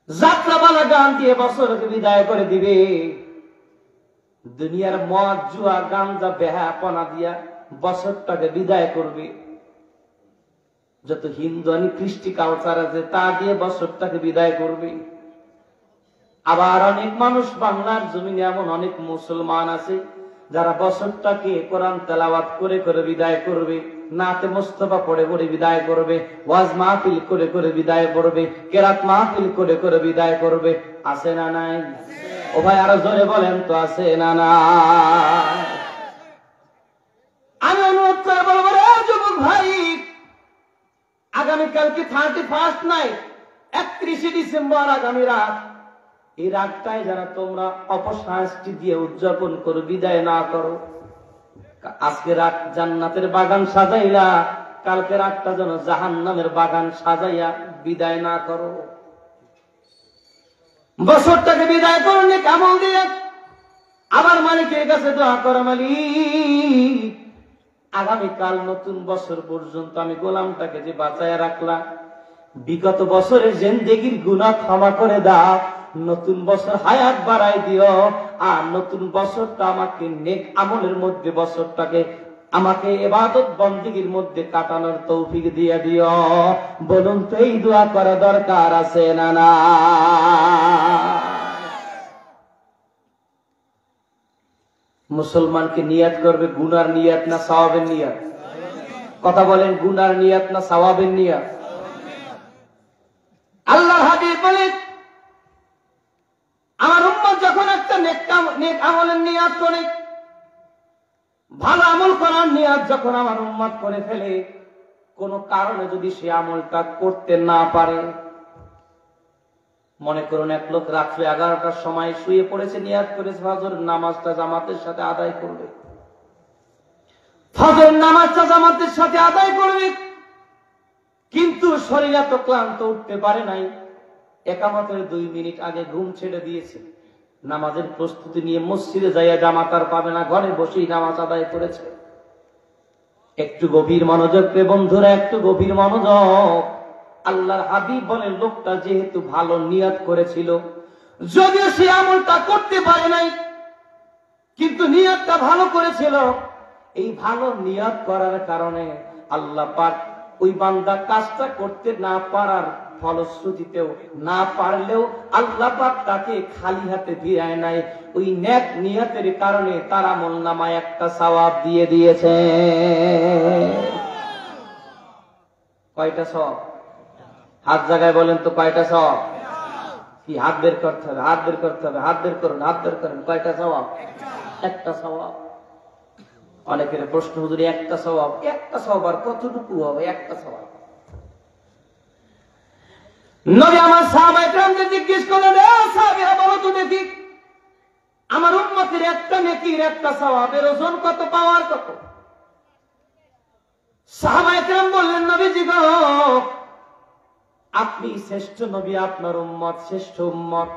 A: যাত্রাপালা গান দিয়ে বছরকে বিদায় করে দিবে, দুনিয়ার মদ জুয়া গাঞ্জা বেহাপনা দিয়া বছরটাকে বিদায় করবে, যত হিন্দুয়ানি কৃষ্টি কালচার আছে তা দিয়ে বছরটাকে বিদায় করবে। আবার অনেক মানুষ বাংলার জমিনে এমন অনেক মুসলমান আছে যারা বছরটাকে কোরআন তেলাওয়াত করে করে বিদায় করবে, নাতে মুস্তাফা পড়ে পড়ে বিদায় করবে, ওয়াজ মাহফিল করে করে বিদায় করবে, কেরাত মাহফিল করে করে বিদায় করবে। আছে না নাই? ও ভাই আরো জোরে বলেন তো, আছে না নাই? আমি অনুরোধ করে বলবো, রে যুবক ভাই, আগামীকালকে 31 নাই, 31শে ডিসেম্বর আগামী রাত, এই রাতটাই যারা তোমরা অপসংস্কৃতি দিয়ে উদযাপন করো, বিদায় না করো। আজকে রাত জান্নাতের বাগান সাজাইলা, কালকে রাতটা যেন জাহান্নামের বাগান সাজাইয়া বিদায় না করো। বছরটাকে বিদায় করো নেক আমল দিয়ে, আবার মালিকের কাছে দোয়া করো, মালিক আগামীকাল নতুন বছর পর্যন্ত আমি গোলামটাকে যে বাঁচায় রাখলাম, বিগত বছরের জিন্দেগির গুনাহ ক্ষমা করে দাও, নতুন বছর হায়াত বাড়াই দিও, আর নতুন বছরটা আমাকে নেক আমলের মধ্যে, বছরটাকে আমাকে ইবাদত বন্দেগীর মধ্যে কাটানোর তৌফিক দিয়ে দিও। বলুন তো এই দোয়া করা দরকার আছে না না? মুসলমানকে নিয়াত করবে গুনার নিয়াত না সওয়াবের নিয়াত? কথা বলেন, গুনার নিয়াত না সওয়াবের নিয়াত? আল্লাহর হাবিব বলেন, আমার উম্মত যখন একটা নেক আমলের নিয়াত করে, ভালো আমল করার নিয়াত যখন আমার উম্মত করে ফেলে, কোন কারণে যদি সে আমলটা করতে না পারে, মনে করুন এক লোক রাত্রে 11টার সময় শুয়ে পড়েছে, নিয়াত করেছে ফজরের নামাজটা জামাতের সাথে আদায় করবে, ফজরের নামাজটা জামাতের সাথে আদায় করবে, কিন্তু শরীর এত ক্লান্ত, উঠতে পারে নাই, একামতের 2 মিনিট আগে ঘুম ছেড়ে দিয়েছে, নামাজের প্রস্তুতি নিয়ে মসজিদে যাইয়া জামাত আর পাবে না, ঘরে বসেই নামাজ আদায় করেছে। একটু গভীর মনোযোগ রে বন্ধুরা, একটু গভীর মনোযোগ। আল্লাহর হাবিব বলেন, লোকটা যেহেতু ভালো নিয়ত করেছিল, যদিও সে আমলটা করতে পারে নাই, কিন্তু নিয়তটা ভালো করেছিল। এই ভালো নিয়ত করার কারণে আল্লাহ পাক ওই বান্দা কাজটা করতে না পারার ফলশ্রুতিতেও, না পারলেও আল্লাহ পাক তাকে খালি হাতে ফিরায় নাই। ওই নেক নিয়তের কারণে তার আমলনামায় একটা সওয়াব দিয়ে দিয়েছে। কয়টা সওয়াব? হাত জায়গায় বলেন তো, কয়টা সওয়াব? কি হাত বের করতে হবে, হাত বের করতে হবে, হাত বের করুন, হাত বের করেন। কয়টা সওয়াব? একটা সওয়াব। অনেকের প্রশ্ন, হুজুর একটা সওয়াব, একটা সওয়াব আর কতটুকু হবে? একটা সওয়াব। নবী আমার সাহাবায়ে কেরামদের জিজ্ঞেস করলেন, এ সাহাবীরা বলো তো দেখি, আমার উম্মতের একটা নেকির একটা সওয়াবের ওজন কত, পাওয়ার কত? সাহাবায়ে কেরাম বললেন, নবীজি গো, আপনি শ্রেষ্ঠ নবী, আপনার উম্মত শ্রেষ্ঠ উম্মত,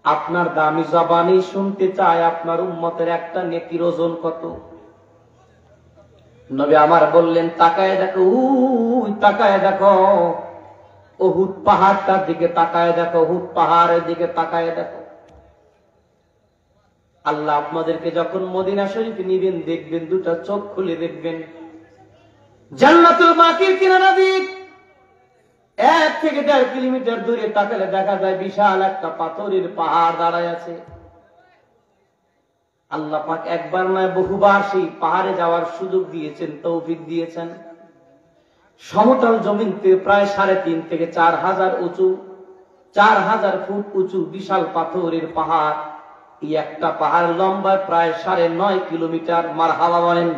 A: আপনার দামি জবানি শুনতে চায় আপনার উম্মতের একটা নেকির ওজন কত? নবী আমার বললেন, তাকায় দেখো, তাকায় দেখো, উহুদ পাহাড়টার দিকে তাকায় দেখো, উহুদ পাহাড়ের দিকে তাকায় দেখো। আল্লাহ আপনাদেরকে যখন মদিনা শরীফ নিবেন, দেখবেন দুটা চোখ খুলে দেখবেন, জান্নাতুল বাকির কিনারা দিক 1 থেকে 1.5 কিলোমিটার দূরে তাকালে দেখা যায় বিশাল একটা পাথরের পাহাড় দাঁড়ায় আছে। আল্লাহ পাক একবার নয় বহুবার সেই পাহাড়ে যাওয়ার সুযোগ দিয়েছেন, তৌফিক দিয়েছেন। সমতল জমিনতে প্রায় 3.5 থেকে 4,000 উঁচু, 4,000 ফুট উঁচু বিশাল পাথরের পাহাড়। এই একটা পাহাড় লম্বা প্রায় 9.5 কিলোমিটার। মারহাবা বলেন।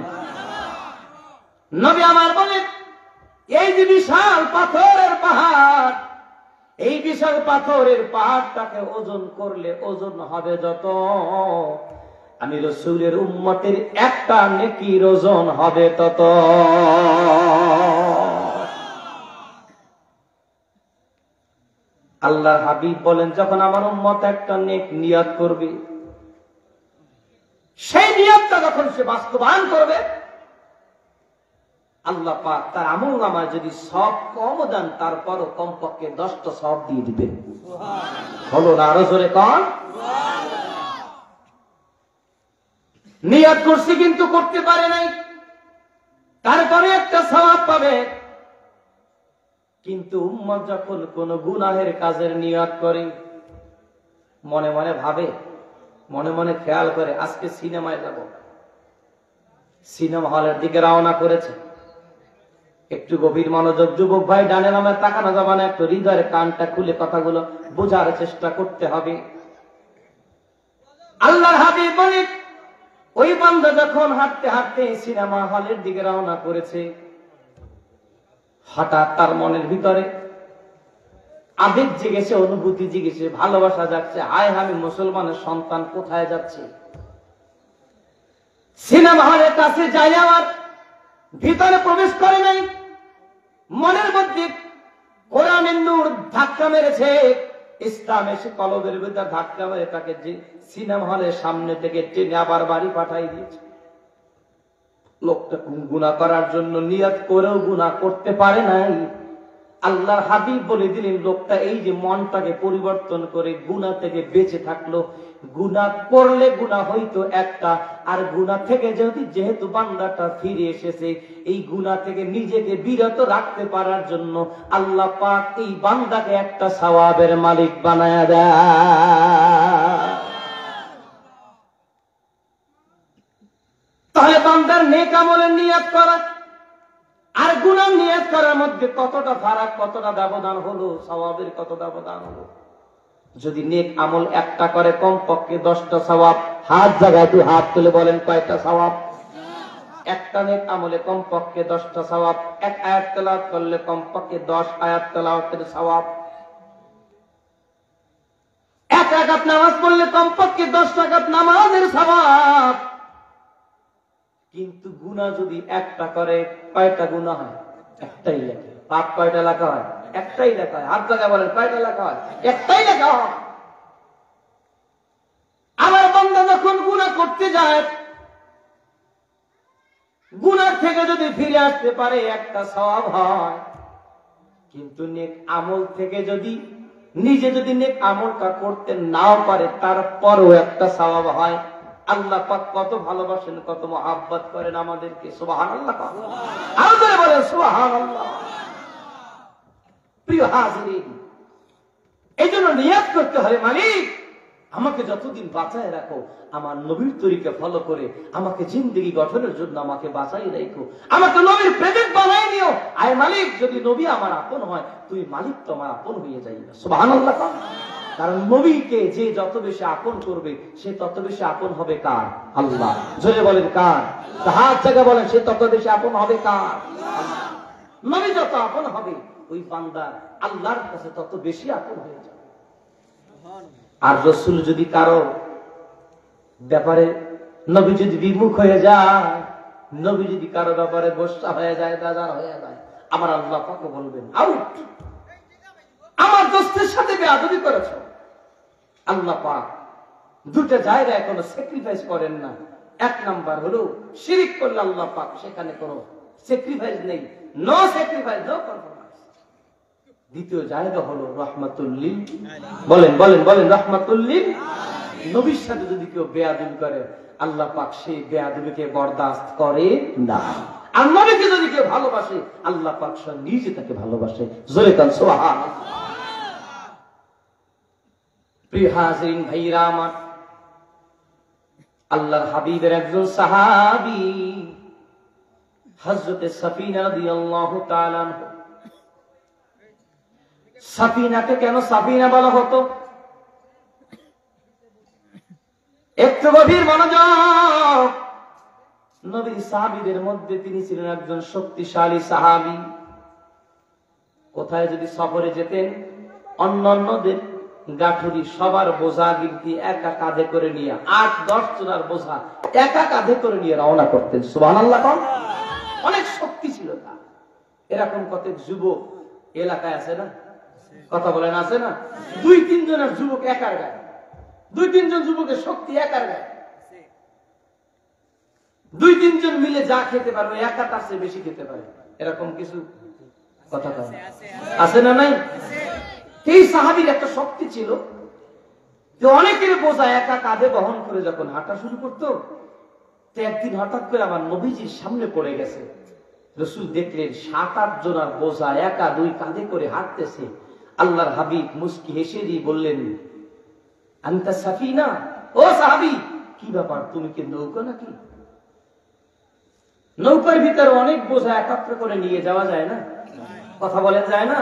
A: নবী আমার বলেন, এই যে বিশাল পাথরের পাহাড়, এই বিশাল পাথরের পাহাড়টাকে ওজন করলে ওজন হবে যত, আমি রাসূলের উম্মতের একটা নেকির ওজন হবে তত। আল্লাহর হাবিব বলেন, যখন আমার উম্মত একটা নেক নিয়ত করবে, সেই নিয়তটা যখন সে বাস্তবায়ন করবে, আল্লাহ পাক তার আমলনামায় যদি সব কম দেন, তারপরও কমপক্ষে 10টা সওয়াব দিয়ে দিবেন। হলো না? আরো জোরে কর। নিয়ত করছে কিন্তু করতে পারে নাই, তারপরে একটা সওয়াব পাবে। কিন্তু উম্মত যখন কোন গুনাহের কাজের নিয়ত করে, মনে মনে ভাবে, মনে মনে খেয়াল করে, আজকে সিনেমায় যাব, সিনেমা হলের দিকে রওনা করেছে। একটু গভীর মনোযোগ যুবক ভাই, ডানে নামে তাকানো যাবে না, একটু হৃদয়ের কানটা খুলে কথাগুলো বোঝার চেষ্টা করতে হবে। আল্লাহর হাবিব বলেন, ওই বান্দা যখন হাঁটতে হাঁটতে সিনেমা হলের দিকে রওনা করেছে, হঠাৎ তার মনের ভিতরে আবেগ জেগেছে, অনুভূতি জেগেছে, ভালোবাসা জাগছে। হায় আমি মুসলমানের সন্তান, কোথায় যাচ্ছে? সিনেমা হলের কাছে যাই, আমার ভিতরে প্রবেশ করে নাই, মনের মধ্যে কোরআনের নূর ধাক্কা মেরেছে, ইসলাম এসে কলবের ভিতরে ধাক্কা মেরে তাকে যে সিনেমা হলের সামনে থেকে টেনে আবার বাড়ি পাঠাই দিয়েছে। লোকটা গুনাহ করার জন্য নিয়ত করেও গুনাহ করতে পারে নাই। আল্লাহর হাবিব বলে দিলেন, লোকটা এই যে মনটাকে পরিবর্তন করে গুনাহ থেকে বেঁচে থাকলো। গুনাহ করলে গুনাহ হইতো একটা, আর গুনাহ থেকে যেহেতু বান্দাটা ফিরে এসেছে, এই গুনাহ থেকে নিজেকে বিরত রাখতে পারার জন্য আল্লাহ পাক এই বান্দাকে একটা সওয়াবের মালিক বানায়া দেয়। তাহলে বান্দার নেক আমলের নিয়ত করা আর গুনাহ নিয়ত করার মধ্যে কতটা ফারাক, কতটা ব্যবধান হলো, সওয়াবের কত ব্যবধান হলো। যদি নেক আমল একটা করে কমপক্ষে 10টা সওয়াব। হাত জায়গায় তুই হাত তুলে বলেন, কয়টা সওয়াব? একটা নেক আমলে কমপক্ষে 10টা সওয়াব। এক আয়াত তেলাওয়াত করলে কমপক্ষে 10 আয়াত তেলাওয়াতের সওয়াব। এক রাকাত নামাজ পড়লে কমপক্ষে 10 রাকাত নামাজের সওয়াব। কিন্তু গুনাহ যদি একটা করে, কয়টা গুনাহ হয়? একটাই লেখা। পাপ কয়টা লেখা হয়? একটাই লেখা হয়। হাত জায়গায় বলেন, কয়টা লেখা হয়? একটাই লেখা হয়। আমার বান্দা যখন গুনাহ করতে যায়, গুনাহ থেকে যদি ফিরে আসতে পারে একটা সওয়াব হয়, কিন্তু নেক আমল থেকে যদি নিজে যদি নেক আমলটা করতে নাও পারে তারপরও একটা সওয়াব হয়। আল্লাহ পাক কত ভালোবাসেন, কত মহব্বত করেন আমাদেরকে। সুবহানাল্লাহ, আরো করে বলেন সুবহানাল্লাহ। প্রিয় হাজিরিন, এই জন্য নিয়াত করতে হবে, মালিক আমাকে যতদিন বাঁচায় রাখো, আমার নবীর তরিকা ফলো করে আমাকে জিন্দেগি গঠনের জন্য আমাকে বাঁচাই রাখো, আমাকে নবীর প্রেমিক বানাই নিও। আয় মালিক, যদি নবী আমার আপন হয়, তুই মালিক তো আমার আপন হয়ে যাই। সুবহানাল্লাহ। কারণ নবীকে যে যত বেশি আপন করবে সে তত বেশি আপন হবে কার? আল্লাহ। জোরে বলেন কার? হাত জায়গা বলেন, সে তত বেশি আপন হবে কার? নবী যত আপন হবে ওই বান্দা আল্লাহর কাছে তত বেশি আপন হয়ে যাবে। আর রাসূল যদি কারো ব্যাপারে নবী যদি বিমুখ হয়ে যায়, নবী যদি কারো ব্যাপারে গোসা হয়ে যায়, দাদার হয়ে যায়, আমার আল্লাহ পাকও বলবেন আউট, আমার দোস্তের সাথে বেয়াদবি করেছো। আল্লাহ পাক দুটো জায়গায় কোনো স্যাক্রিফাইস করেন না। এক নাম্বার হলো শিরক করলে আল্লাহ পাক সেখানে কোনো স্যাক্রিফাইস নেই, নো স্যাক্রিফাইস, নো কম্প্রোমাইজ। দ্বিতীয় জায়গা হলো রাহমাতুল লিল, বলেন বলেন বলেন রাহমাতুল লিল। নবীর সাথে যদি কেউ বেয়াদবি করে আল্লাহ পাক সেই বেয়াদবিকে বরদাস্ত করে না। আর নবীকে যদি কেউ ভালোবাসে আল্লাহ পাক স্বয়ং নিজে তাকে ভালোবাসে। জোরে কান সুবহানাল্লাহ। প্রিয় হাজিরিন ভাইরা আমার, আল্লাহর হাবিবের একজন সাহাবী হযরতে সাফিনা রাদিয়াল্লাহু তাআলা আনহা। সাফিনাকে কেন সাফিনা বলা হতো? একটু গভীর মনোযোগ। নবীর সাহাবীদের মধ্যে তিনি ছিলেন একজন শক্তিশালী সাহাবী। কোথায় যদি সফরে যেতেন, অন্যান্যদের গাঠুরি সবার বোঝা গিরতি একা কাঁধে করে নিয়ে 8-10 জনের বোঝা একা কাঁধে করে নিয়ে রওনা করতেন। সুবহানাল্লাহ। অনেক শক্তি ছিল তার। এরকম কত যুবক এলাকায় আছে না? কথা বলেন, আছে না? 2-3 জনের যুবক একার গায়ে, 2-3 জন যুবকের শক্তি একার গায়ে। 2-3 জন মিলে যা খেতে পারবে একা তার চেয়ে বেশি খেতে পারে, এরকম কিছু কথা আছে না? নাই? এই সাহাবীর একটা শক্তি ছিল যে অনেকের বোঝা একা কাঁধে বহন করে যখন হাঁটা শুরু করতো, তো একদিন হঠাৎ করে আমার নবীজির সামনে পড়ে গেছে। রাসূল দেখলেন 7-8 জনের বোঝা একা 2 কাঁধে করে হাঁটতেছে। আল্লাহর হাবিব মুস্কি হেসে দিয়ে বললেন, আনতা সাফিনা, ও সাহাবী, কি ব্যাপার, তুমি কি নৌকা নাকি? নৌকার ভিতরে অনেক বোঝা একত্র করে নিয়ে যাওয়া যায় না? কথা বলেন, যায় না?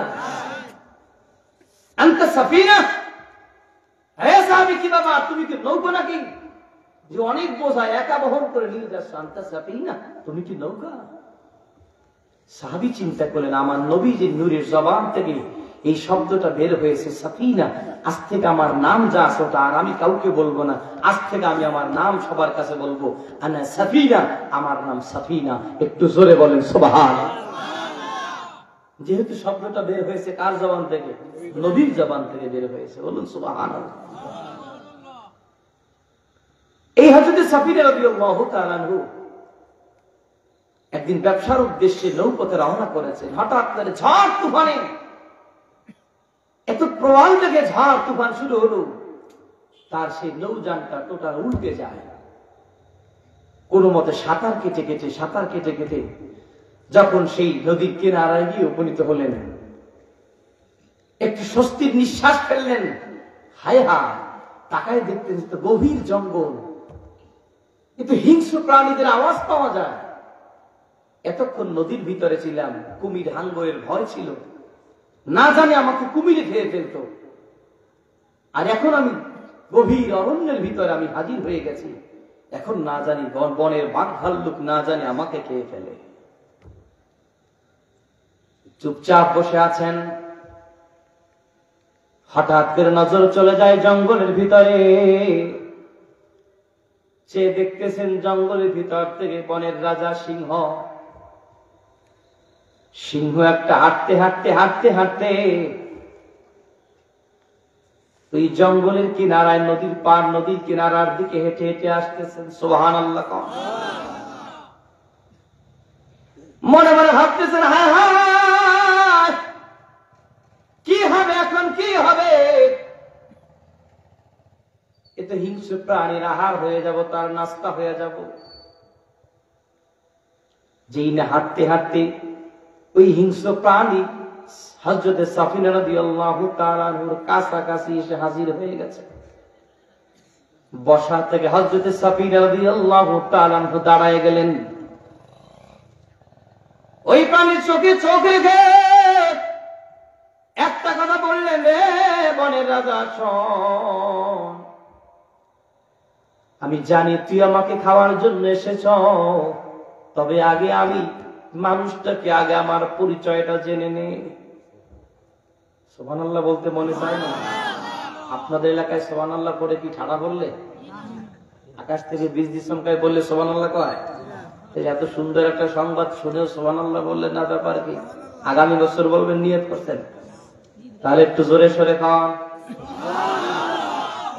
A: আনতা সাফিনা, হে সাহাবী, কি ব্যাপার, তুমি কি নৌকা নাকি যে অনেক বোঝা একা বহন করে নিয়ে যাচ্ছ? আনতা সাফিনা, তুমি কি নৌকা? সাহাবী চিন্তা করলেন, আমার নবীজির নূরের জবান থেকে এই শব্দটা বের হয়েছে সাফিনা, আজ থেকে আমার নাম যা আছে ওটা আর আমি কাউকে বলবো না, আজ থেকে আমি আমার নাম সবার কাছে বলবো, আনা সাফিনা, আমার নাম সাফিনা। একটু জোরে বলেন সুবহানাল্লাহ। যেহেতু শব্দটা বের হয়েছে কার জবান থেকে? নবীর জবান থেকে বের হয়েছে, বলুন সুবহানাল্লাহ। এই হযরত সাফিনা রাদিয়াল্লাহু তাআলা আনহু একদিন ব্যবসার উদ্দেশ্যে নৌপথে রওনা করেছে। হঠাৎ করে ঝড় তুফানে, এত প্রবল থেকে ঝড় তুফান শুরু হলো, তার সেই নৌযানটা টোটাল উল্টে যায়। কোন মতে সাঁতার কেটে কেটে যখন সেই নদীর কিনারায় গিয়ে উপনীত হলেন, একটু স্বস্তির নিঃশ্বাস ফেললেন। হায় হায়, তাকায় দেখতেন তো গভীর জঙ্গল, কিন্তু হিংস্র প্রাণীদের আওয়াজ পাওয়া যায়। এতক্ষণ নদীর ভিতরে ছিলাম, কুমির হাঙ্গরের ভয় ছিল, না জানি আমাকে কুমিরে খেয়ে ফেলতো। আর এখন আমি গভীর অরণ্যের ভিতরে আমি হাজির হয়ে গেছি, এখন না জানি বনের বাঘ ভাল্লুক না জানি আমাকে খেয়ে ফেলে। চুপচাপ বসে আছেন, হঠাৎ করে নজর চলে যায় জঙ্গলের ভিতরে। সে দেখতেছেন জঙ্গলের ভিতর থেকে বনের রাজা সিংহ একটা হাঁটতে ওই জঙ্গলের কিনারায় নদীর কিনারার দিকে হেঁটে হেঁটে আসতেছেন। সুবহানাল্লাহ। মনে মনে ভাবতেছেন, হায় হায়, কি হবে এখন, কি হবে? এতে হিংস্র প্রাণীর আহার হয়ে যাব, তার নাস্তা হয়ে যাব। যেই না হাঁটতে হাঁটতে ওই হিংস্র প্রাণী হযরতে সাফিনা রাদিয়াল্লাহু তাআলা আনহুর কাছাকাছি এসে হাজির হয়ে গেছে। বসা থেকে হযরতে সাফিনা রাদিয়াল্লাহু তাআলা আনহু দাঁড়ায় গেলেন। ওই প্রাণীর চোখে চোখ রেখে একটা কথা বললেন, রে বনের রাজা শোন, আমি জানি তুই আমাকে খাওয়ার জন্য এসেছ, তবে আগে আমি মানুষটাকে আগে আমার পরিচয়টা জেনে নে। সুবহানাল্লাহ বলতে মনে চায় না? আপনাদের এলাকায় সুবহানাল্লাহ পড়ে কি ঠাড়া বললে? আকাশ থেকে বীজ দিসমকায় বললে সুবহানাল্লাহ কয়? এত সুন্দর একটা সংবাদ শুনেও সুবহানাল্লাহ বললেন না, ব্যাপার কি? আগামী বছর বলবেন নিয়ত করছেন, তাহলে একটু জোরে সরে খাওয়ান।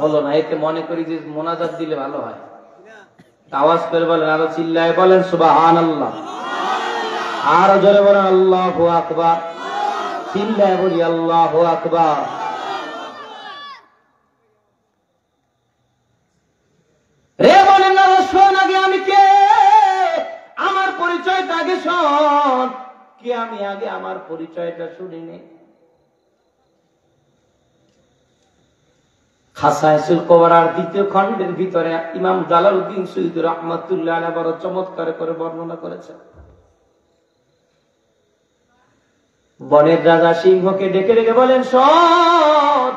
A: হলো না, এতে মনে করি যে মোনাজাত দিলে ভালো হয়। আওয়াজ করে বলেন, আরো চিল্লায় বলেন সুবহানাল্লাহ, আরো জোরে বলেন আল্লাহু আকবার, চিল্লায় বলি আল্লাহু আকবার। রে বলেন না, শোন আগে আমি কে, আমার পরিচয়টা আগে শোন। কে আমি, আগে আমার পরিচয়টা শুনিনি। খাসায়েসুল কুবরার দ্বিতীয় খণ্ডের ভিতরে ইমাম জালালউদ্দিন সুয়ুতী রাহমাতুল্লাহ আলাইহি বড় চমৎকার করে বর্ণনা করেছেন। বনের রাজা সিংহকে ডেকে ডেকে বলেন, শোন,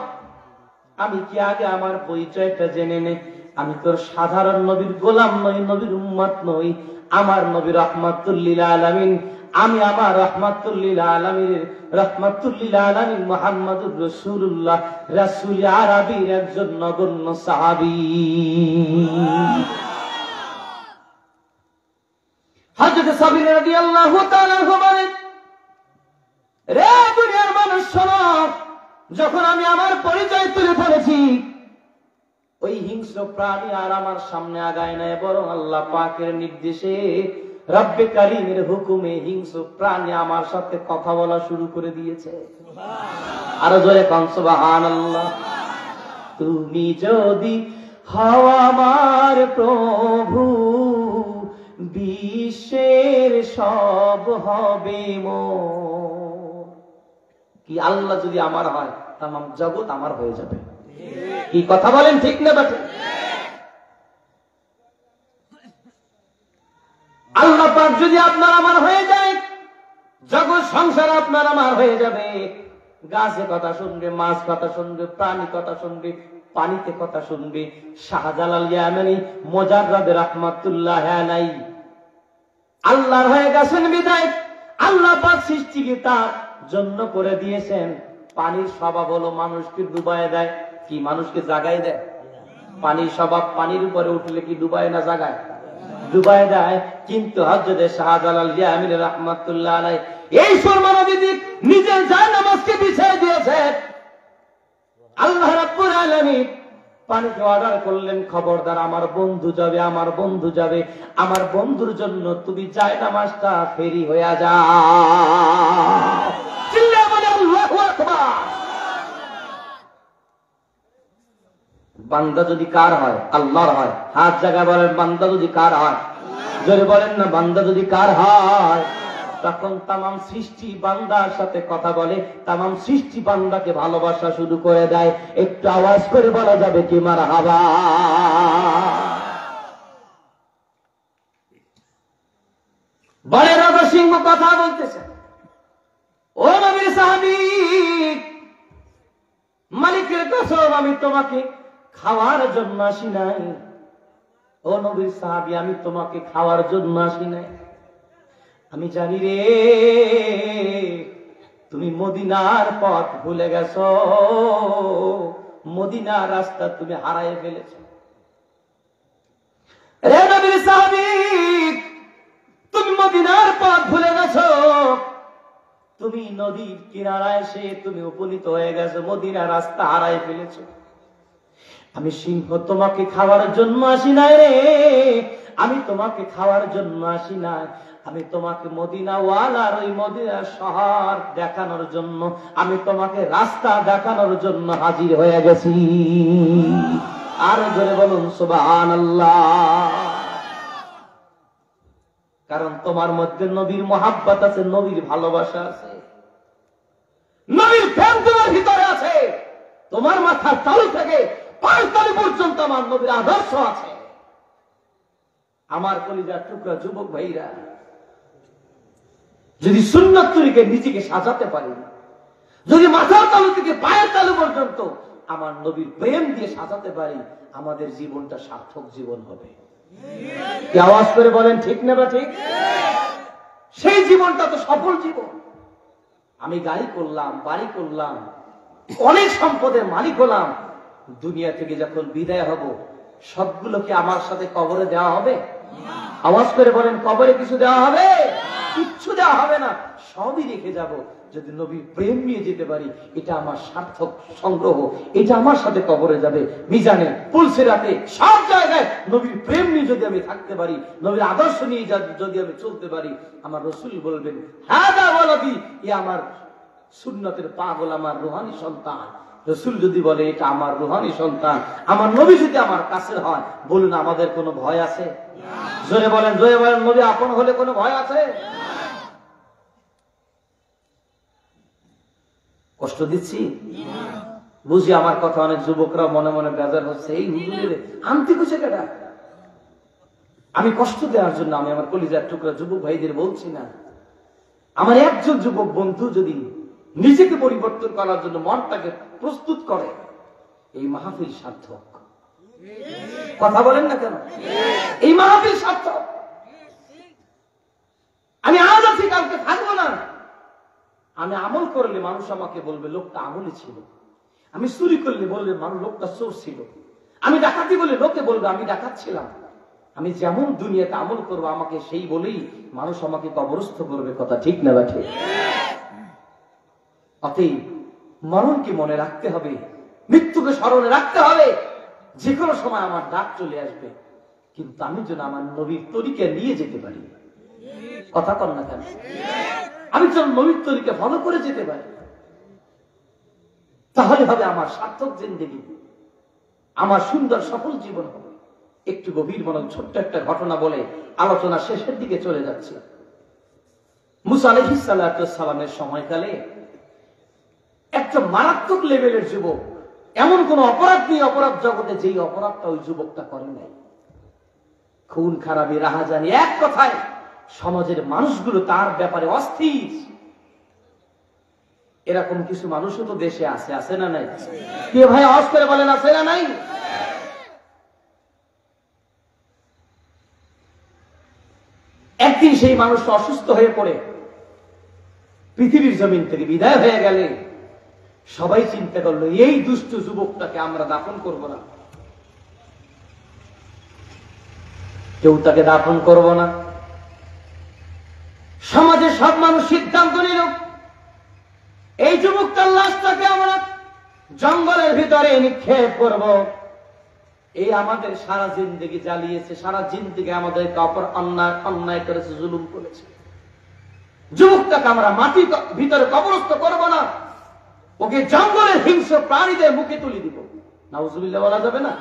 A: আমি কি আগে আমার পরিচয়টা জেনে নে। আমি তোর সাধারণ নবীর গোলাম নই, নবীর উম্মত নই। আমার নবী রাহমাতুল লিল আলামিন, আমি আমার রাহমাতুল লিল আলামিনের রাহমাতুল লিল আলামিন মুহাম্মদুর রাসূলুল্লাহ, রাসূল আরবীর একজন নগণ্য সাহাবী। হযরত সাবির রাদিয়াল্লাহু তাআলা আনহু বলেন, রে দুনিয়ার মানুষ শোনো, যখন আমি আমার পরিচয় তুলে ধরেছি, ওই হিংস্র প্রাণী আর আমার সামনে আগায় নাই, বরং আল্লাহ পাকের নির্দেশে, রব্বে কারীমের হুকুমে হিংস্র প্রাণী আমার সাথে কথা বলা শুরু করে দিয়েছে। আরো জোরে কোন সুবহানাল্লাহ। তুমি যদি হও আমার প্রভু, বিশ্বের সব হবে মোর। কি আল্লাহ যদি আমার হয়, তামাম জগৎ আমার হয়ে যাবে। কি কথা বলেন, ঠিক না বাবা? আল্লাহ পাক যদি আপনার আমার হয়ে যায়, জগৎ সংসার আপনার আমার হয়ে যাবে। গাছে কথা শুনবে, মাছ কথা শুনবে, প্রাণী কথা শুনবে, পানিতে কথা শুনবে। শাহজালাল ইয়ামানি মুজাররাদ রাহমাতুল্লাহ আলাইহি আল্লাহর হয়ে গেছেন বিদায় আল্লাহ পাক সৃষ্টিকে তার জন্য করে দিয়েছেন। পানির স্বভাব হলো মানুষকে ডুবায় দেয়, কি মানুষকে জাগায় দেয়? পানির স্বভাব পানির উপরে উঠলে কি ডুবায় না জাগায়? ডুবায় দেয়। কিন্তু হযরত শাহজালাল ইয়ামানি রাহমাতুল্লাহ আলাইহি এই সুরমা নদীতে নিজের জায়নামাজকে বিছিয়ে দিয়েছেন। আল্লাহ রাব্বুল আলামিন পানিকে অর্ডার করলেন, খবরদার আমার বন্ধু যাবে, আমার বন্ধু যাবে, আমার বন্ধুর জন্য তুমি জায়নামাজটা ফেরি হয়ে যাও। চিল্লায়ে বলেন আল্লাহু আকবার। বান্দা যদি কার হয়? আল্লাহর হয়। হাত জায়গায় বলেন, বান্দা যদি কার হয়? জোরে বলেন না, বান্দা যদি কার হয়? তখন তামাম সৃষ্টি বান্দার সাথে কথা বলে, তামাম সৃষ্টি বান্দাকে ভালোবাসা শুরু করে দেয়। একটু আওয়াজ করে বলা যাবে কি মারহাবা? বড় রাজা সিংহ কথা বলতেছে, ও নবীর সাহাবী, মালিকের কসম আমি তোমাকে খাওয়ার জন্য আসি নাই। ও নবীর সাহাবী, আমি তোমাকে খাওয়ার জন্য আসি নাই। আমি জানি রে তুমি মদিনার পথ ভুলে গেছো, মদিনার রাস্তা তুমি হারায় ফেলেছো। রে নবীর সাহাবী, তুমি মদিনার পথ ভুলে গেছো, তুমি নদীর কিনারায় এসে তুমি উপনীত হয়ে গেছো, মদিনার রাস্তা হারায় ফেলেছো। আমি সিংহ তোমাকে খাওয়ার জন্য আসি নাই রে, আমি তোমাকে খাওয়ার জন্য আসি নাই, আমি তোমাকে মদিনাওয়ালার ওই মদিনার শহর দেখানোর জন্য, আমি তোমাকে রাস্তা দেখানোর জন্য হাজির হয়ে গেছি। আর জোরে বলুন সুবহানাল্লাহ। কারণ তোমার মধ্যে নবীর মহাব্বত আছে, নবীর ভালোবাসা আছে, নবীর প্রেম তোমার ভিতরে আছে। তোমার মাথার তালু থেকে পায়ের তালু পর্যন্ত আমার নবীর আদর্শ আছে। আমার কলিজার টুকরা যুবক ভাইরা, যদি সুন্নাত তরিকে নিজেকে সাজাতে পারি, যদি মাথার তালু থেকে পায়ের তালু পর্যন্ত আমার নবীর প্রেম দিয়ে সাজাতে পারি, আমাদের জীবনটা সার্থক জীবন হবে। কি আওয়াজ করে বলেন ঠিক না বা ঠিক? সেই জীবনটা তো সফল জীবন। আমি গাড়ি করলাম, বাড়ি করলাম, অনেক সম্পদের মালিক হলাম, দুনিয়া থেকে যখন বিদায় হব সবগুলোকে আমার সাথে কবরে দেওয়া হবে? আওয়াজ করে বলেন কবরে কিছু দেওয়া হবে? কিচ্ছু দেওয়া হবে না, সবই রেখে যাব। যদি নবীর প্রেম নিয়ে যেতে পারি, এটা আমার সার্থক সংগ্রহ, এটা আমার সাথে কবরে যাবে। মিজানে, পুলসিরাতে, সব জায়গায় নবীর প্রেম নিয়ে যদি আমি থাকতে পারি, নবীর আদর্শ নিয়ে যদি আমি চলতে পারি, আমার রাসূল বলবেন হাদা ওয়ালাদি, এ আমার সুন্নতের পাগল, আমার রুহানি সন্তান। রাসূল যদি বলে এটা আমার রুহানি সন্তান, আমার নবী যদি আমার কাছে হয়, বলুন আমাদের কোনো ভয় আছে? জোরে বলেন, জোরে বলেন, নবী আপন হলে কোনো ভয় আছে? কষ্ট দিচ্ছি বুঝি? আমার কথা অনেক যুবকরা মনে মনে বেজার হচ্ছে, এই হুজুরের আনতে খুঁজে কেটা? আমি কষ্ট দেওয়ার জন্য আমি আমার কলিজার টুকরা যুবক ভাইদের বলছি না। আমার একজন যুবক বন্ধু যদি নিজেকে পরিবর্তন করার জন্য মনটাকে প্রস্তুত করে, এই মাহফিল সার্থক। কথা বলেন না কেন? এই মাহফিল সার্থক। আমি আজ আছি, কালকে থাকবো না। আমি আমল করলে মানুষ আমাকে বলবে লোকটা আমলি ছিল, আমি চুরি করলে বলবে মানুষ লোকটা চোর ছিল, আমি ডাকাতি বলে লোকে বলবে আমি ডাকাত ছিলাম। আমি যেমন দুনিয়াতে আমল করবো আমাকে সেই বলেই মানুষ আমাকে কবরস্থ করবে। কথা ঠিক না ঠিক? অতএব মরণকে মনে রাখতে হবে, মৃত্যুকে স্মরণে রাখতে হবে। যে কোনো সময় আমার ডাক চলে আসবে, কিন্তু আমি যেন আমার নবীর তরিকা নিয়ে যেতে পারি। কথা কর না কেন? আমি যেন নবীর তরিকা ফলো করে যেতে পারি, তাহলে হবে আমার সার্থক জিন্দেগি, আমার সুন্দর সফল জীবন হবে। একটু গভীর মনে ছোট্ট একটা ঘটনা বলে আলোচনা শেষের দিকে চলে যাচ্ছে। মুসা আলাইহিস সালামের সময়কালে একটা মারাত্মক লেভেলের যুবক, এমন কোন অপরাধ নেই অপরাধ জগতে যেই অপরাধটা ওই যুবকটা করে নাই। খুন খারাপি, রাহাজানি, এক কথায় সমাজের মানুষগুলো তার ব্যাপারে অস্থির। এরকম কিছু মানুষও তো দেশে আছে, আছে না নাই? কে ভাই আওয়াজ করে বলেন আছে না নাই? একদিন সেই মানুষটা অসুস্থ হয়ে পড়ে পৃথিবীর জমিন থেকে বিদায় হয়ে গেলে সবাই চিন্তা করলো এই দুষ্ট যুবকটাকে আমরা দাফন করব না, কেউ তাকে দাফন করব না। সমাজের সব মানুষ সিদ্ধান্ত নিল এই যুবকটার লাশটাকে আমরা জঙ্গলের ভিতরে নিক্ষেপ করব। এই আমাদের সারা জিন্দেগি জ্বালিয়েছে, সারা জিন্দেগি আমাদেরকে অন্যায় করেছে, জুলুম করেছে। যুবকটাকে আমরা মাটির ভিতরে কবরস্থ করব না, ওকে জঙ্গলের হিংস্র প্রাণীদের মুখে তুলে দিব। নাউজুবিল্লাহ বলা যাবে না?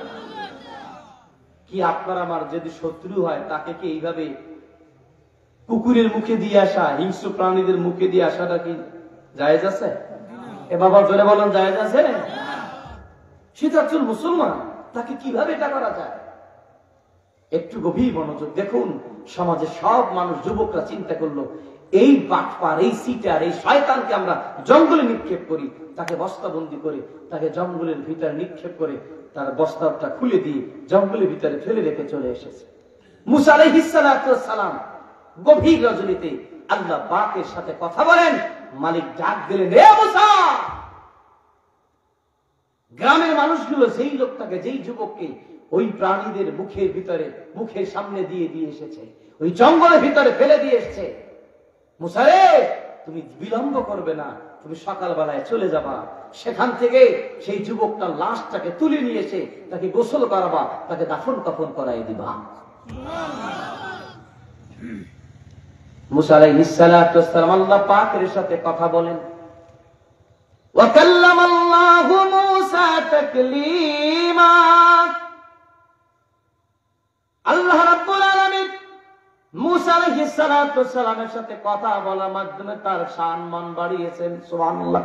A: কি আপনার আমার যদি শত্রু হয় তাকে কি এইভাবে কুকুরের মুখে দিয়ে আসা, হিংস্র প্রাণীদের মুখে দিয়ে আসাটা কি জায়েজ আছে? এ বাবা জোরে বলেন জায়েজ আছে? সে তো একজন মুসলমান, তাকে কিভাবে এটা করা যায়? একটু গভীর মনোযোগ দেখুন। সমাজের সব মানুষ, যুবকরা চিন্তা করলো এই বাটপার, এই সিটার, এই শয়তানকে আমরা জঙ্গলে নিক্ষেপ করি, তাকে বস্তাবন্দি করে তাকে জঙ্গলের ভিতরে নিক্ষেপ করে তার বস্তাটা খুলে দিয়ে জঙ্গলের ভিতরে ফেলে রেখে চলে এসেছে। মুসা আলাইহিস সালাম গভীর রজনীতে আল্লাহ পাকের সাথে কথা বলেন। মালিক ডাক দিলেন, হে মুসা! গ্রামের মানুষগুলো যেই লোকটাকে, যেই যুবককে ওই প্রাণীদের মুখের ভিতরে, মুখের সামনে দিয়ে এসেছে, ওই জঙ্গলের ভিতরে ফেলে দিয়ে এসেছে, মুসা রে তুমি বিলম্ব করবে না, তুমি সকালবেলায় চলে যাবা, সেখান থেকে সেই যুবকটার লাশটাকে তুলে নিয়ে এসে তাকে গোসল করাবা, তাকে দাফন কাফন করাই দিবা। মুসা আলাইহিস সালাতু ওয়াস সালাম আল্লাহ পাকের সাথে কথা বলেন। ওয়া কাল্লামাল্লাহু মূসা তাকলীমা। আল্লাহ রাব্বুল আলামিন মূসা আলাইহিস সালাতু ওয়াস সালামের সাথে কথা বলার মাধ্যমে তার সম্মান বাড়িয়েছেন। সুবহানাল্লাহ।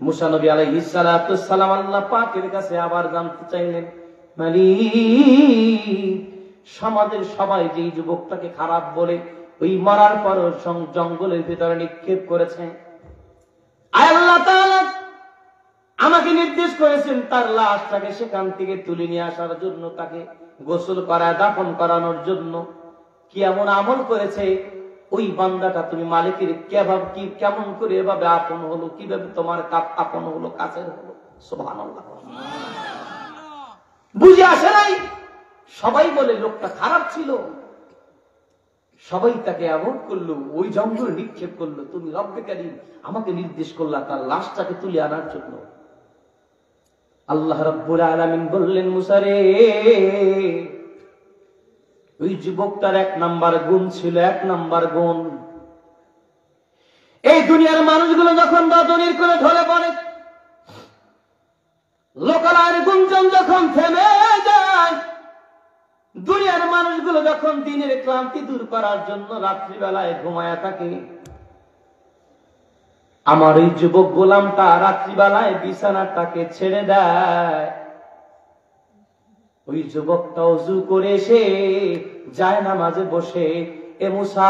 A: মূসা নবী আলাইহিস সালাতু ওয়াস সালাম আল্লাহ পাকের কাছে আবার জানতে চাইলেন, মালিক, সমাজের সবাই যে যুবকটাকে খারাপ বলে ওই মরার পর জঙ্গলের ভিতরে নিক্ষেপ করেছে, আল্লাহ তাআলা আমাকে নির্দেশ করেছেন তার লাশটাকে সেখান থেকে তুলে নিয়ে আসার জন্য, তাকে গোসল করায় দাফন করানোর জন্য। কি এমন আমল করেছে ওই বান্দাটা, তুমি মালিকের কেমন করে এভাবে আপন হলো, কিভাবে তোমার আপন হলো, কাছের হলো? সুবহানাল্লাহ। বুঝে আসে নাই। সবাই বলে লোকটা খারাপ ছিল, সবাই তাকে অ্যাভয়েড করলো, ওই জঙ্গলে নিক্ষেপ করলো। তুমি রব্বে কারীম আমাকে নির্দেশ করলা তার লাশটাকে তুলে আনার জন্য। আল্লাহ রাব্বুল আলামিন বললেন, মুসা রে, ওই যুবকটার 1 নাম্বার গুণ ছিল, 1 নাম্বার গুণ। এই দুনিয়ার মানুষগুলো যখন রজনীর করে ঢলে পড়ে, লোকালয়ের গুঞ্জন যখন থেমে যায়, দুনিয়ার মানুষগুলো যখন দিনের ক্লান্তি দূর করার জন্য রাত্রিবেলায় ঘুমায়া থাকে, আমার এই যুবক গোলামটা রাত্রিবেলায় বিছানাটাকে ছেড়ে দেয়। ওই যুবকটা ওযু করে এসে যায় নামাজে বসে, এ মুসা,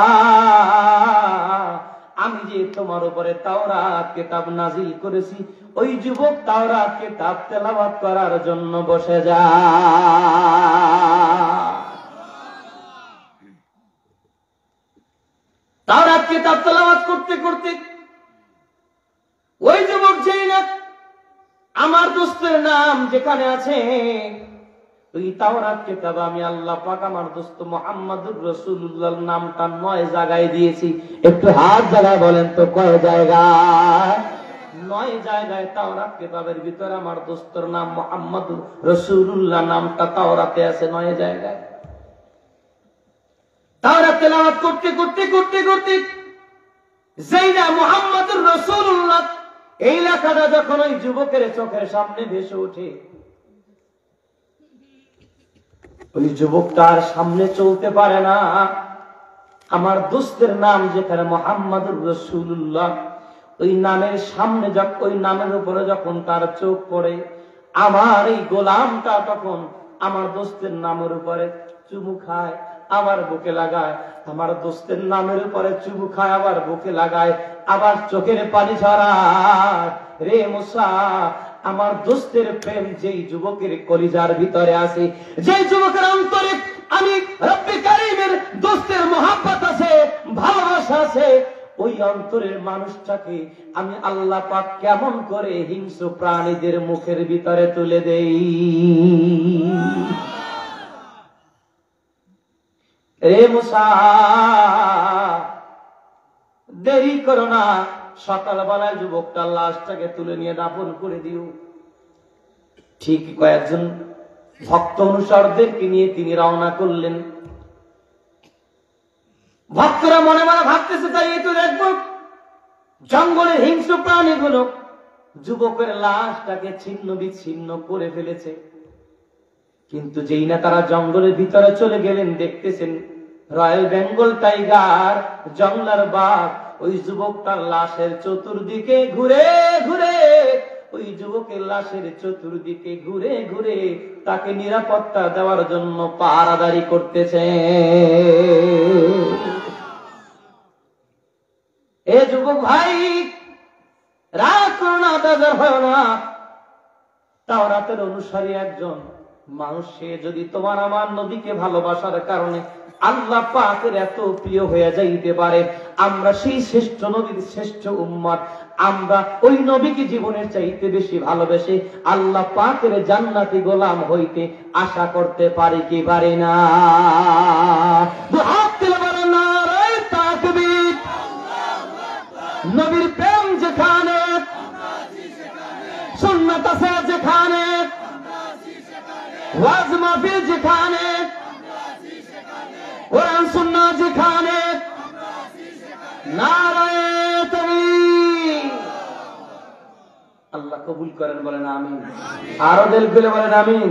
A: আমি যে তোমার উপরে তাওরাত কিতাব নাজিল করেছি, ওই যুবক তাওরাত কিতাব তেলাওয়াত করার জন্য বসে যায়। তাওরাত কিতাব তেলাওয়াত করতে করতে ওই যুবক যেই না আমার দোস্তের নাম যেখানে আছে, ওই তাওরাত কিতাব আমি আল্লাহ পাক আমার দোস্ত মুহাম্মদুর রাসূলুল্লাহর নামটা 9 জায়গায় দিয়েছি। একটু হাত জায়গায় বলেন তো কয় জায়গায়? 9 জায়গায় তাওরাত কিতাবের ভিতরে আমার দোস্তর নাম মুহাম্মদুর রাসূলুল্লাহ নামটা তাওরাতে আছে 9 জায়গায়। তাওরাত তেলাওয়াত করতে করতে করতে করতে যেই না মুহাম্মদুর রাসূলুল্লাহ এই লেখাটা যখন ওই যুবকের চোখের সামনে ভেসে ওঠে, ওই যুবকটার সামনে চলতে পারে না। আমার দোস্তের নাম যেখানে মুহাম্মদুর রাসূলুল্লাহ, ওই নামের সামনে ওই নামের উপরে যখন তার চোখ পড়ে, আমার এই গোলামটা তখন আমার দোস্তের নামের উপরে চুমু খায়, আবার বুকে লাগায়, আমার দোস্তের নামের উপরে চুমু খায়, আবার বুকে লাগায়, আবার চোখের পানি ঝরায়। রে মুসা, আমার দোস্তের প্রেম যেই যুবকের কলিজার ভিতরে আছে, যেই যুবকের অন্তরে আমি রব্বে কারীমের দোস্তের মহব্বত আছে, ভালোবাসা আছে, ওই অন্তরের মানুষটাকে আমি আল্লাহ পাক কেমন করে হিংস্র প্রাণীদের মুখের ভিতরে তুলে দেই। রে মুসা, দেরি করো না, সকালবেলায় যুবকটার লাশটাকে তুলে নিয়ে দাফন করে দিও। ঠিক কয়েকজন ভক্ত অনুসারীদেরকে নিয়ে তিনি রওনা করলেন। ভক্তরা মনে মনে ভাবতেছে, তাই এই তো দেখবো জঙ্গলের হিংস্র প্রাণীগুলো যুবকের লাশটাকে ছিন্ন বিচ্ছিন্ন করে ফেলেছে। কিন্তু যেই না তারা জঙ্গলের ভিতরে চলে গেলেন, দেখতেছেন রয়্যাল বেঙ্গল টাইগার, জঙ্গলার বাঘ ওই যুবকটার লাশের চতুর্দিকে ঘুরে ঘুরে, ওই যুবকের লাশের চতুর্দিকে ঘুরে ঘুরে তাকে নিরাপত্তা দেওয়ার জন্য পাহারাদারি করতেছে। এ যুবক ভাই, রাগ করো না, বেজার হয় না। তাওরাতের অনুসারী একজন মানুষ, সে যদি তোমার আমার নবীকে ভালোবাসার কারণে আল্লাহ পাকের এত প্রিয় হয়ে যাইতে পারে, আমরা সেই শ্রেষ্ঠ নবীর শ্রেষ্ঠ উম্মত, আমরা ওই নবীকে জীবনের চাইতে বেশি ভালোবেসে আল্লাহ পাকের জান্নাতি গোলাম হইতে আশা করতে পারি কি পারি না? নবীর প্রেম যেখানে, সুন্নাত আছে যেখানে, ওয়াজ মাহফিল যেখানে, কোরআন কবুল করেন, বলেন আমিন। আরো দিল খুলে বলেন আমিন।